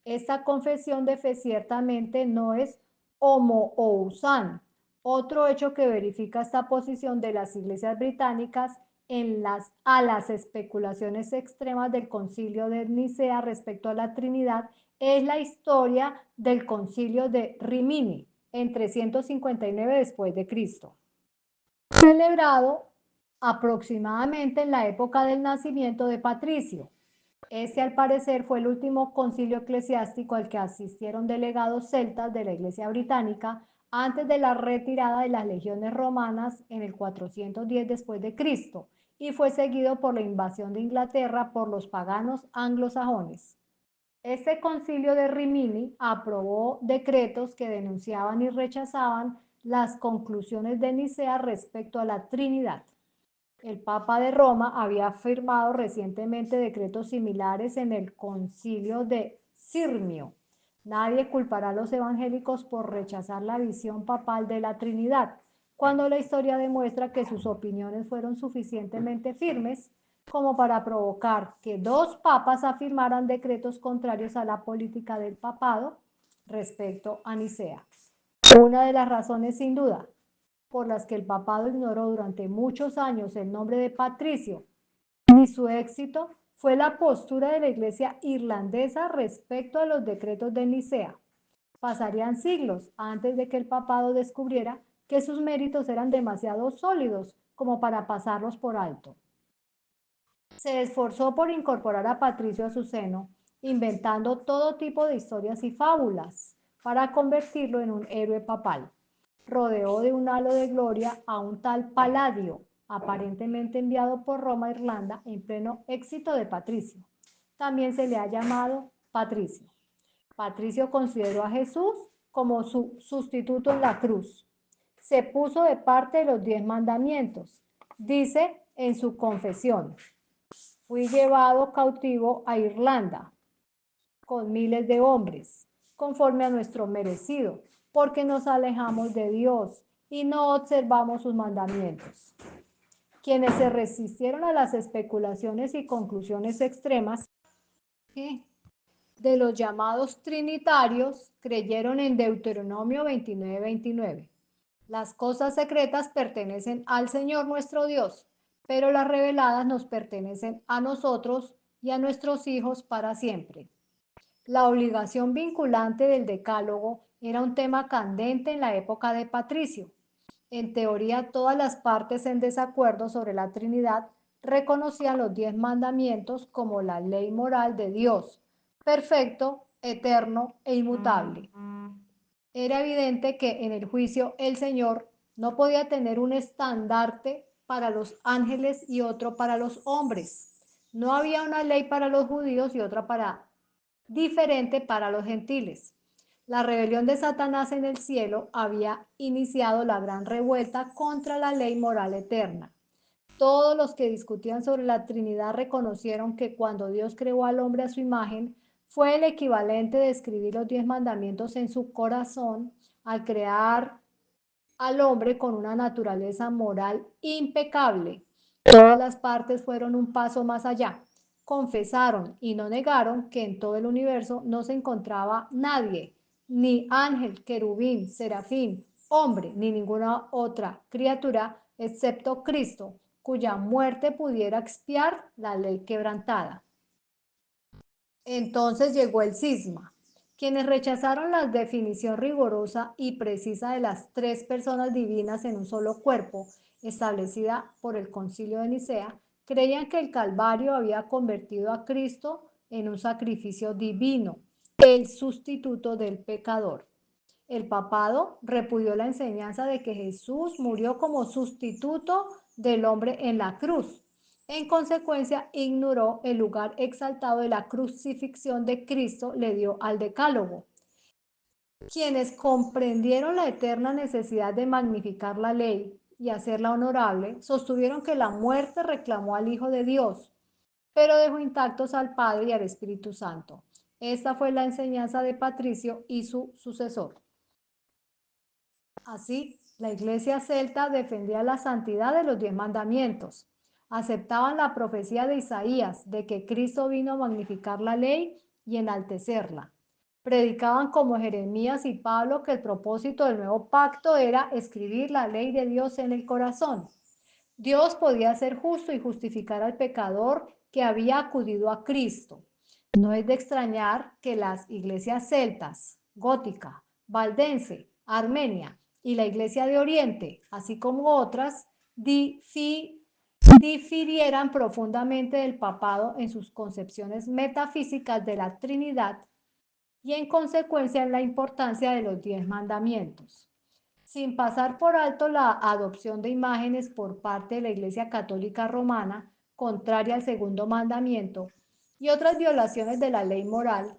Esta confesión de fe ciertamente no es homoousan. Otro hecho que verifica esta posición de las iglesias británicas a las especulaciones extremas del concilio de Nicea respecto a la Trinidad es la historia del concilio de Rimini en 359 después de Cristo, celebrado aproximadamente en la época del nacimiento de Patricio. Este, al parecer, fue el último concilio eclesiástico al que asistieron delegados celtas de la Iglesia británica antes de la retirada de las legiones romanas en el 410 después de Cristo, y fue seguido por la invasión de Inglaterra por los paganos anglosajones. Este concilio de Rimini aprobó decretos que denunciaban y rechazaban las conclusiones de Nicea respecto a la Trinidad. El Papa de Roma había firmado recientemente decretos similares en el concilio de Sirmio. Nadie culpará a los evangélicos por rechazar la visión papal de la Trinidad, cuando la historia demuestra que sus opiniones fueron suficientemente firmes como para provocar que dos papas afirmaran decretos contrarios a la política del papado respecto a Nicea. Una de las razones, sin duda, por las que el papado ignoró durante muchos años el nombre de Patricio ni su éxito fue la postura de la iglesia irlandesa respecto a los decretos de Nicea. Pasarían siglos antes de que el papado descubriera que sus méritos eran demasiado sólidos como para pasarlos por alto. Se esforzó por incorporar a Patricio a su seno, inventando todo tipo de historias y fábulas, para convertirlo en un héroe papal. Rodeó de un halo de gloria a un tal Palladio, aparentemente enviado por Roma a Irlanda en pleno éxito de Patricio. También se le ha llamado Patricio. Patricio consideró a Jesús como su sustituto en la cruz. Se puso de parte de los 10 mandamientos. Dice en su confesión: fui llevado cautivo a Irlanda con miles de hombres, conforme a nuestro merecido, porque nos alejamos de Dios y no observamos sus mandamientos. Quienes se resistieron a las especulaciones y conclusiones extremas de los llamados trinitarios creyeron en Deuteronomio 29:29. Las cosas secretas pertenecen al Señor nuestro Dios, pero las reveladas nos pertenecen a nosotros y a nuestros hijos para siempre. La obligación vinculante del decálogo era un tema candente en la época de Patricio. En teoría, todas las partes en desacuerdo sobre la Trinidad reconocían los 10 mandamientos como la ley moral de Dios, perfecto, eterno e inmutable. Era evidente que en el juicio el Señor no podía tener un estandarte para los ángeles y otro para los hombres. No había una ley para los judíos y otra diferente para los gentiles. La rebelión de Satanás en el cielo había iniciado la gran revuelta contra la ley moral eterna. Todos los que discutían sobre la Trinidad reconocieron que cuando Dios creó al hombre a su imagen, fue el equivalente de escribir los 10 mandamientos en su corazón al crear al hombre con una naturaleza moral impecable. Todas las partes fueron un paso más allá. Confesaron y no negaron que en todo el universo no se encontraba nadie, ni ángel, querubín, serafín, hombre, ni ninguna otra criatura, excepto Cristo, cuya muerte pudiera expiar la ley quebrantada. Entonces llegó el cisma. Quienes rechazaron la definición rigurosa y precisa de las 3 personas divinas en un solo cuerpo, establecida por el Concilio de Nicea, creían que el Calvario había convertido a Cristo en un sacrificio divino, el sustituto del pecador. El papado repudió la enseñanza de que Jesús murió como sustituto del hombre en la cruz. En consecuencia, ignoró el lugar exaltado de la crucifixión de Cristo, le dio al decálogo. Quienes comprendieron la eterna necesidad de magnificar la ley y hacerla honorable, sostuvieron que la muerte reclamó al Hijo de Dios, pero dejó intactos al Padre y al Espíritu Santo. Esta fue la enseñanza de Patricio y su sucesor. Así, la iglesia celta defendía la santidad de los 10 mandamientos. Aceptaban la profecía de Isaías de que Cristo vino a magnificar la ley y enaltecerla. Predicaban como Jeremías y Pablo que el propósito del nuevo pacto era escribir la ley de Dios en el corazón. Dios podía ser justo y justificar al pecador que había acudido a Cristo. No es de extrañar que las iglesias celtas, gótica, valdense, armenia y la iglesia de Oriente, así como otras, difirieran profundamente del papado en sus concepciones metafísicas de la Trinidad y en consecuencia en la importancia de los 10 mandamientos. Sin pasar por alto la adopción de imágenes por parte de la Iglesia Católica Romana, contraria al segundo mandamiento, y otras violaciones de la ley moral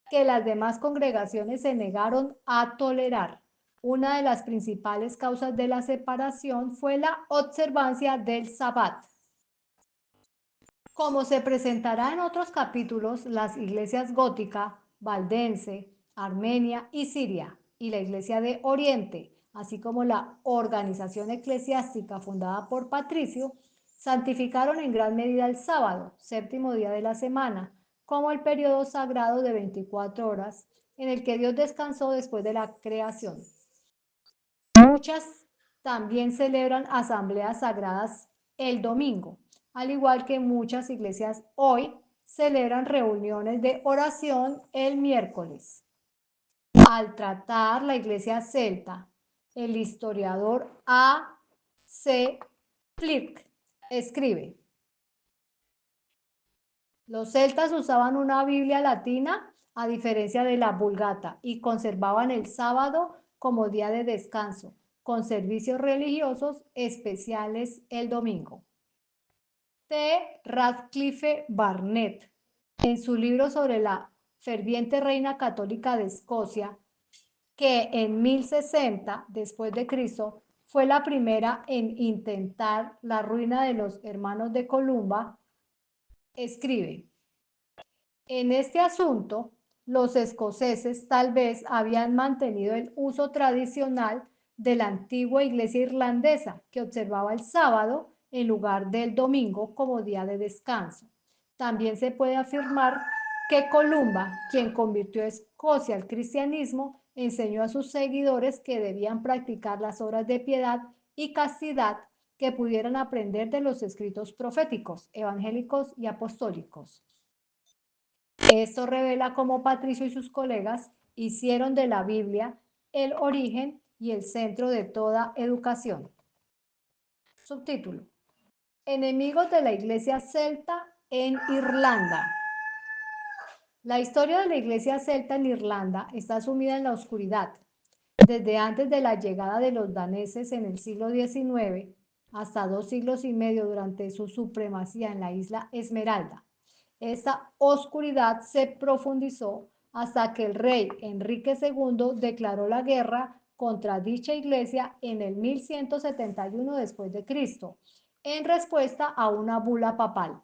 que las demás congregaciones se negaron a tolerar. Una de las principales causas de la separación fue la observancia del Sabbat. Como se presentará en otros capítulos, las iglesias gótica, valdense, Armenia y Siria, y la iglesia de Oriente, así como la organización eclesiástica fundada por Patricio, santificaron en gran medida el sábado, séptimo día de la semana, como el periodo sagrado de 24 horas en el que Dios descansó después de la creación. Muchas también celebran asambleas sagradas el domingo, al igual que muchas iglesias hoy celebran reuniones de oración el miércoles. Al tratar la iglesia celta, el historiador A. C. Flick escribe: los celtas usaban una Biblia latina a diferencia de la Vulgata, y conservaban el sábado como día de descanso, con servicios religiosos especiales el domingo. T. Radcliffe Barnett, en su libro sobre la ferviente reina católica de Escocia, que en 1060 después de Cristo fue la primera en intentar la ruina de los hermanos de Columba, escribe: en este asunto, los escoceses tal vez habían mantenido el uso tradicional de la antigua iglesia irlandesa, que observaba el sábado en lugar del domingo como día de descanso. También se puede afirmar que Columba, quien convirtió a Escocia al cristianismo, enseñó a sus seguidores que debían practicar las obras de piedad y castidad que pudieran aprender de los escritos proféticos, evangélicos y apostólicos. Esto revela cómo Patricio y sus colegas hicieron de la Biblia el origen y el centro de toda educación. Subtítulo: Enemigos de la Iglesia celta en Irlanda. La historia de la Iglesia celta en Irlanda está sumida en la oscuridad. Desde antes de la llegada de los daneses en el siglo XIX hasta 2 siglos y medio durante su supremacía en la isla Esmeralda. Esta oscuridad se profundizó hasta que el rey Enrique II declaró la guerra contra dicha iglesia en el 1171 después de Cristo, en respuesta a una bula papal.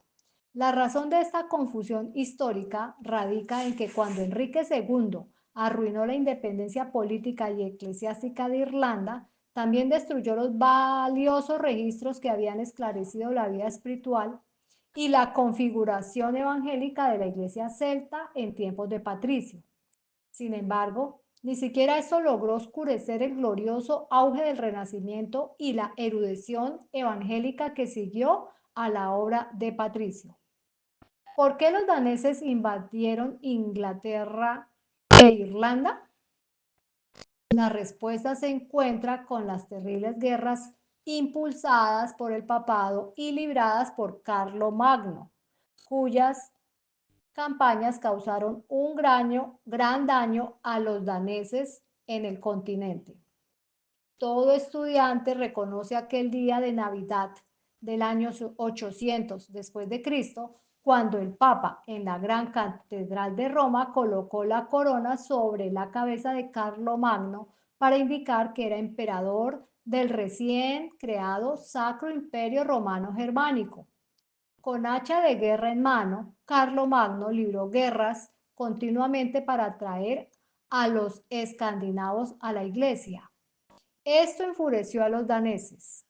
La razón de esta confusión histórica radica en que cuando Enrique II arruinó la independencia política y eclesiástica de Irlanda, también destruyó los valiosos registros que habían esclarecido la vida espiritual y la configuración evangélica de la iglesia celta en tiempos de Patricio. Sin embargo, ni siquiera esto logró oscurecer el glorioso auge del Renacimiento y la erudición evangélica que siguió a la obra de Patricio. ¿Por qué los daneses invadieron Inglaterra e Irlanda? La respuesta se encuentra con las terribles guerras impulsadas por el papado y libradas por Carlomagno, cuyas campañas causaron un gran daño a los daneses en el continente. Todo estudiante reconoce aquel día de Navidad del año 800 después de Cristo, cuando el Papa en la Gran Catedral de Roma colocó la corona sobre la cabeza de Carlomagno para indicar que era emperador del recién creado Sacro Imperio Romano Germánico. Con hacha de guerra en mano, Carlomagno libró guerras continuamente para atraer a los escandinavos a la iglesia. Esto enfureció a los daneses.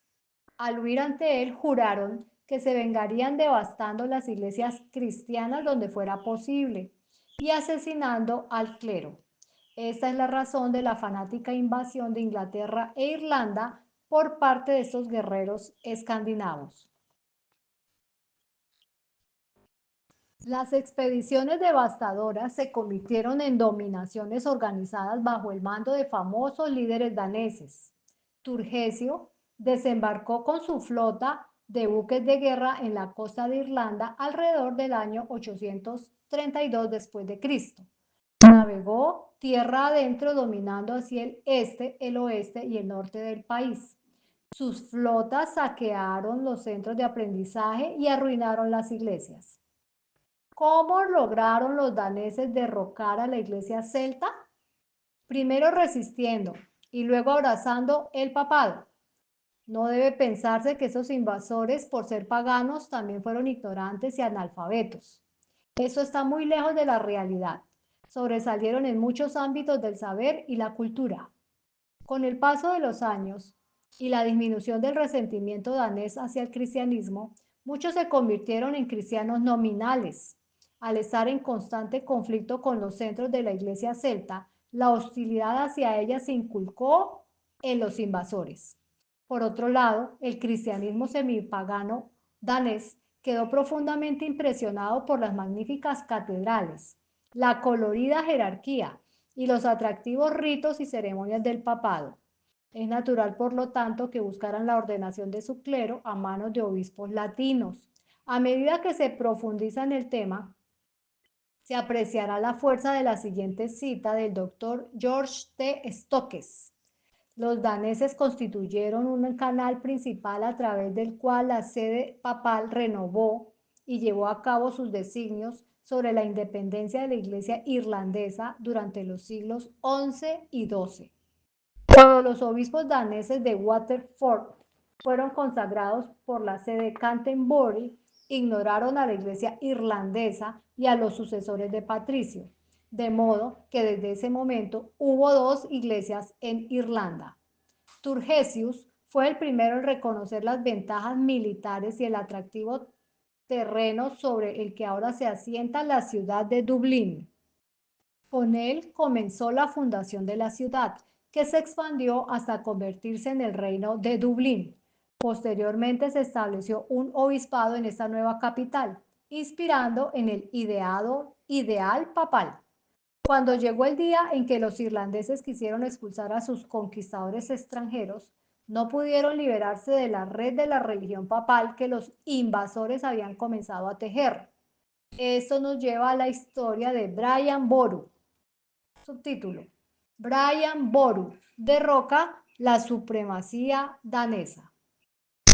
Al huir ante él, juraron que se vengarían devastando las iglesias cristianas donde fuera posible y asesinando al clero. Esta es la razón de la fanática invasión de Inglaterra e Irlanda por parte de estos guerreros escandinavos. Las expediciones devastadoras se convirtieron en dominaciones organizadas bajo el mando de famosos líderes daneses. Turgesio desembarcó con su flota de buques de guerra en la costa de Irlanda alrededor del año 832 después de Cristo. Navegó tierra adentro dominando hacia el este, el oeste y el norte del país. Sus flotas saquearon los centros de aprendizaje y arruinaron las iglesias. ¿Cómo lograron los daneses derrocar a la iglesia celta? Primero resistiendo y luego abrazando el papado. No debe pensarse que esos invasores, por ser paganos, también fueron ignorantes y analfabetos. Eso está muy lejos de la realidad. Sobresalieron en muchos ámbitos del saber y la cultura. Con el paso de los años y la disminución del resentimiento danés hacia el cristianismo, muchos se convirtieron en cristianos nominales. Al estar en constante conflicto con los centros de la iglesia celta, la hostilidad hacia ella se inculcó en los invasores. Por otro lado, el cristianismo semipagano danés quedó profundamente impresionado por las magníficas catedrales, la colorida jerarquía y los atractivos ritos y ceremonias del papado. Es natural, por lo tanto, que buscaran la ordenación de su clero a manos de obispos latinos. A medida que se profundiza en el tema, Se apreciará la fuerza de la siguiente cita del doctor George T. Stokes. Los daneses constituyeron un canal principal a través del cual la sede papal renovó y llevó a cabo sus designios sobre la independencia de la Iglesia irlandesa durante los siglos XI y XII. Cuando los obispos daneses de Waterford fueron consagrados por la sede de Canterbury, ignoraron a la Iglesia irlandesa y a los sucesores de Patricio, de modo que desde ese momento hubo dos iglesias en Irlanda. Turgesius fue el primero en reconocer las ventajas militares y el atractivo terreno sobre el que ahora se asienta la ciudad de Dublín. Con él comenzó la fundación de la ciudad, que se expandió hasta convertirse en el reino de Dublín. Posteriormente se estableció un obispado en esta nueva capital, inspirando en el ideal papal. Cuando llegó el día en que los irlandeses quisieron expulsar a sus conquistadores extranjeros, no pudieron liberarse de la red de la religión papal que los invasores habían comenzado a tejer. Esto nos lleva a la historia de Brian Boru. Subtítulo: Brian Boru derroca la supremacía danesa.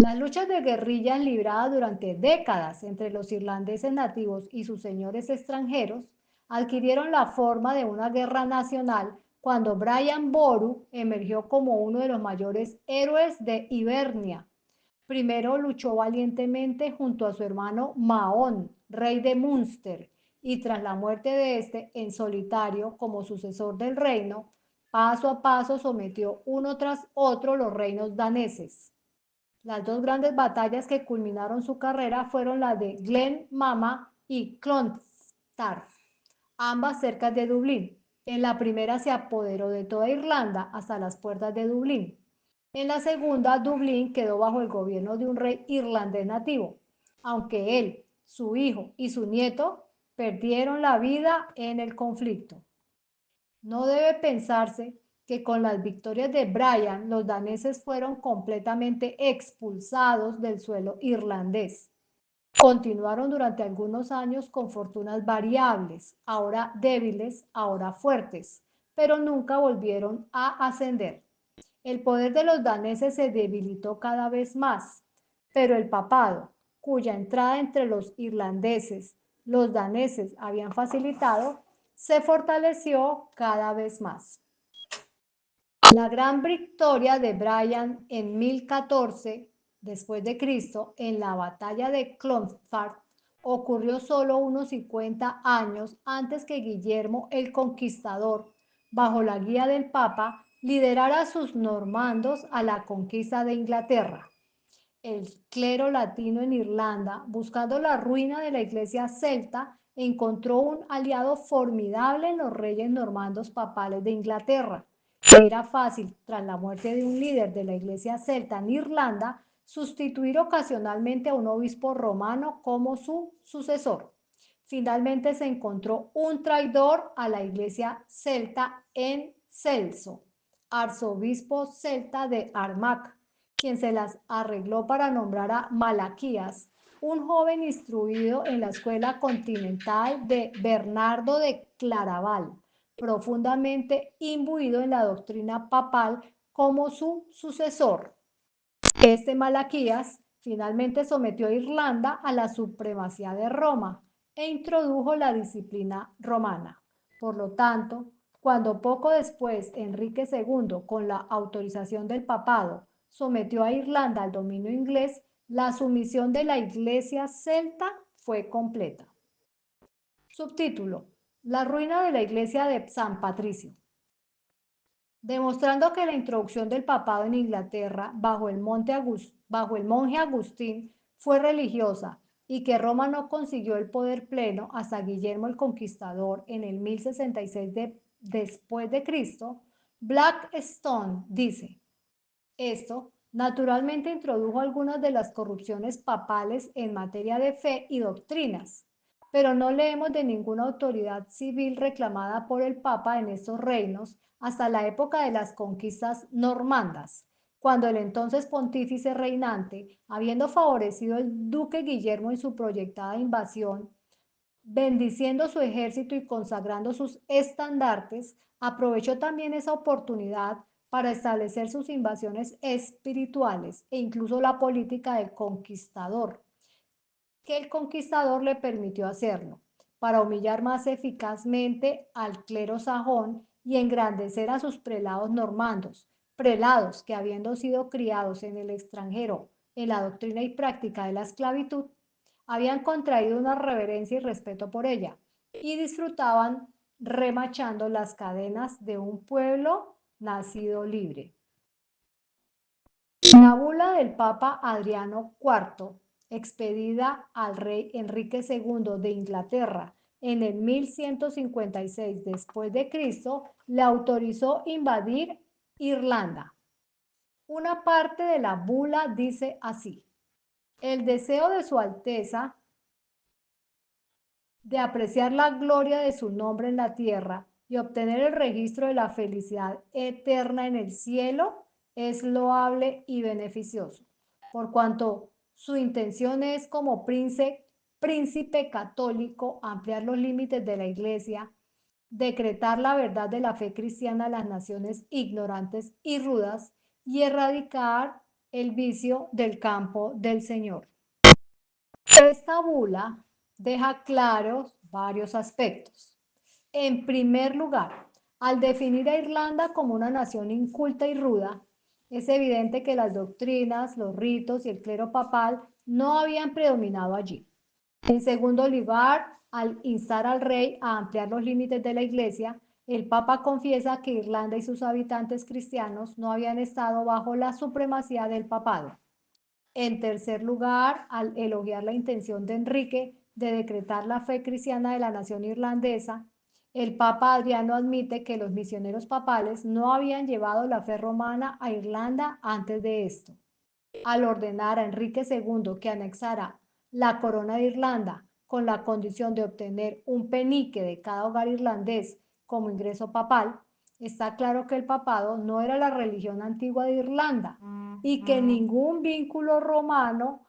Las luchas de guerrillas libradas durante décadas entre los irlandeses nativos y sus señores extranjeros adquirieron la forma de una guerra nacional cuando Brian Boru emergió como uno de los mayores héroes de Hibernia. Primero luchó valientemente junto a su hermano Mahón, rey de Munster, y tras la muerte de este, en solitario como sucesor del reino, paso a paso sometió uno tras otro los reinos daneses. Las dos grandes batallas que culminaron su carrera fueron las de Glen Mama y Clontarf, ambas cerca de Dublín. En la primera se apoderó de toda Irlanda hasta las puertas de Dublín. En la segunda, Dublín quedó bajo el gobierno de un rey irlandés nativo, aunque él, su hijo y su nieto perdieron la vida en el conflicto. No debe pensarse que con las victorias de Brian los daneses fueron completamente expulsados del suelo irlandés. Continuaron durante algunos años con fortunas variables, ahora débiles, ahora fuertes, pero nunca volvieron a ascender. El poder de los daneses se debilitó cada vez más, pero el papado, cuya entrada entre los irlandeses, los daneses habían facilitado, se fortaleció cada vez más. La gran victoria de Brian en 1014 después de Cristo en la batalla de Clontarf ocurrió solo unos 50 años antes que Guillermo el Conquistador, bajo la guía del Papa, liderara a sus normandos a la conquista de Inglaterra. El clero latino en Irlanda, buscando la ruina de la iglesia celta, encontró un aliado formidable en los reyes normandos papales de Inglaterra. Era fácil, tras la muerte de un líder de la iglesia celta en Irlanda, sustituir ocasionalmente a un obispo romano como su sucesor. Finalmente se encontró un traidor a la iglesia celta en Celso, arzobispo celta de Armagh, quien se las arregló para nombrar a Malaquías, un joven instruido en la escuela continental de Bernardo de Claraval, profundamente imbuido en la doctrina papal como su sucesor. Este Malaquías finalmente sometió a Irlanda a la supremacía de Roma e introdujo la disciplina romana. Por lo tanto, cuando poco después Enrique II, con la autorización del papado, sometió a Irlanda al dominio inglés, la sumisión de la iglesia celta fue completa. Subtítulo: La ruina de la iglesia de San Patricio. Demostrando que la introducción del papado en Inglaterra bajo el monje Agustín fue religiosa y que Roma no consiguió el poder pleno hasta Guillermo el Conquistador en el 1066 después de Cristo, Blackstone dice: esto naturalmente introdujo algunas de las corrupciones papales en materia de fe y doctrinas, pero no leemos de ninguna autoridad civil reclamada por el Papa en estos reinos hasta la época de las conquistas normandas, cuando el entonces pontífice reinante, habiendo favorecido el duque Guillermo en su proyectada invasión bendiciendo su ejército y consagrando sus estandartes, aprovechó también esa oportunidad para establecer sus invasiones espirituales e incluso la política del conquistador, que el conquistador le permitió hacerlo, para humillar más eficazmente al clero sajón y engrandecer a sus prelados normandos, prelados que habiendo sido criados en el extranjero en la doctrina y práctica de la esclavitud, habían contraído una reverencia y respeto por ella y disfrutaban remachando las cadenas de un pueblo nacido libre. La bula del Papa Adriano IV, expedida al rey Enrique II de Inglaterra en el 1156 después de Cristo, le autorizó invadir Irlanda. Una parte de la bula dice así: el deseo de su Alteza de apreciar la gloria de su nombre en la tierra y obtener el registro de la felicidad eterna en el cielo es loable y beneficioso, por cuanto su intención es como príncipe católico ampliar los límites de la Iglesia, decretar la verdad de la fe cristiana a las naciones ignorantes y rudas y erradicar el vicio del campo del Señor. Esta bula deja claros varios aspectos. En primer lugar, al definir a Irlanda como una nación inculta y ruda, es evidente que las doctrinas, los ritos y el clero papal no habían predominado allí. En segundo lugar, al instar al rey a ampliar los límites de la Iglesia, el Papa confiesa que Irlanda y sus habitantes cristianos no habían estado bajo la supremacía del papado. En tercer lugar, al elogiar la intención de Enrique de decretar la fe cristiana de la nación irlandesa, el Papa Adriano admite que los misioneros papales no habían llevado la fe romana a Irlanda antes de esto. Al ordenar a Enrique II que anexara la corona de Irlanda con la condición de obtener un penique de cada hogar irlandés como ingreso papal, está claro que el papado no era la religión antigua de Irlanda y que ningún vínculo romano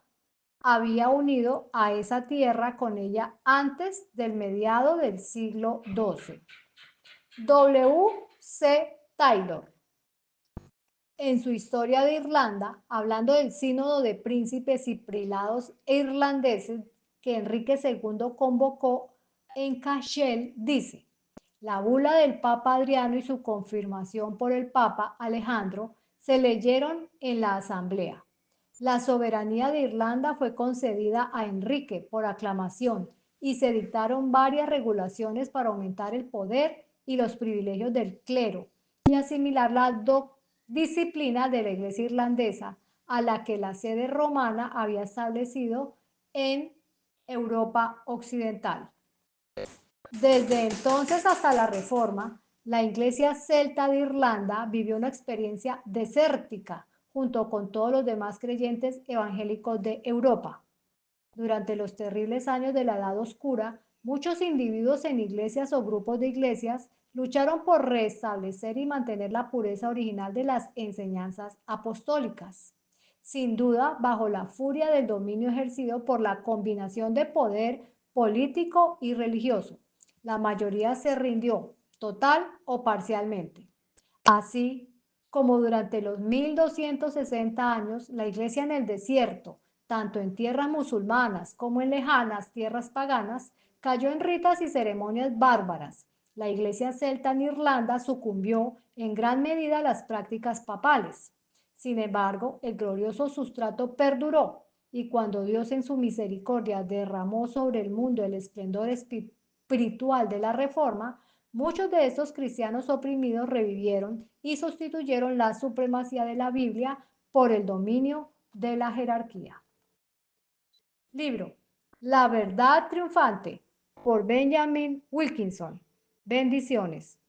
había unido a esa tierra con ella antes del mediado del siglo XII. W. C. Taylor, en su Historia de Irlanda, hablando del sínodo de príncipes y prelados irlandeses que Enrique II convocó en Cashel, dice: la bula del Papa Adriano y su confirmación por el Papa Alejandro se leyeron en la asamblea. La soberanía de Irlanda fue concedida a Enrique por aclamación y se dictaron varias regulaciones para aumentar el poder y los privilegios del clero y asimilar la disciplina de la Iglesia irlandesa a la que la sede romana había establecido en Europa Occidental. Desde entonces hasta la Reforma, la Iglesia celta de Irlanda vivió una experiencia desértica junto con todos los demás creyentes evangélicos de Europa. Durante los terribles años de la Edad Oscura, muchos individuos en iglesias o grupos de iglesias lucharon por restablecer y mantener la pureza original de las enseñanzas apostólicas. Sin duda, bajo la furia del dominio ejercido por la combinación de poder político y religioso, la mayoría se rindió, total o parcialmente. Así como durante los 1260 años, la iglesia en el desierto, tanto en tierras musulmanas como en lejanas tierras paganas, cayó en ritos y ceremonias bárbaras. La iglesia celta en Irlanda sucumbió en gran medida a las prácticas papales. Sin embargo, el glorioso sustrato perduró, y cuando Dios en su misericordia derramó sobre el mundo el esplendor espiritual de la Reforma, muchos de estos cristianos oprimidos revivieron y sustituyeron la supremacía de la Biblia por el dominio de la jerarquía. Libro La verdad triunfante por Benjamin Wilkinson. Bendiciones.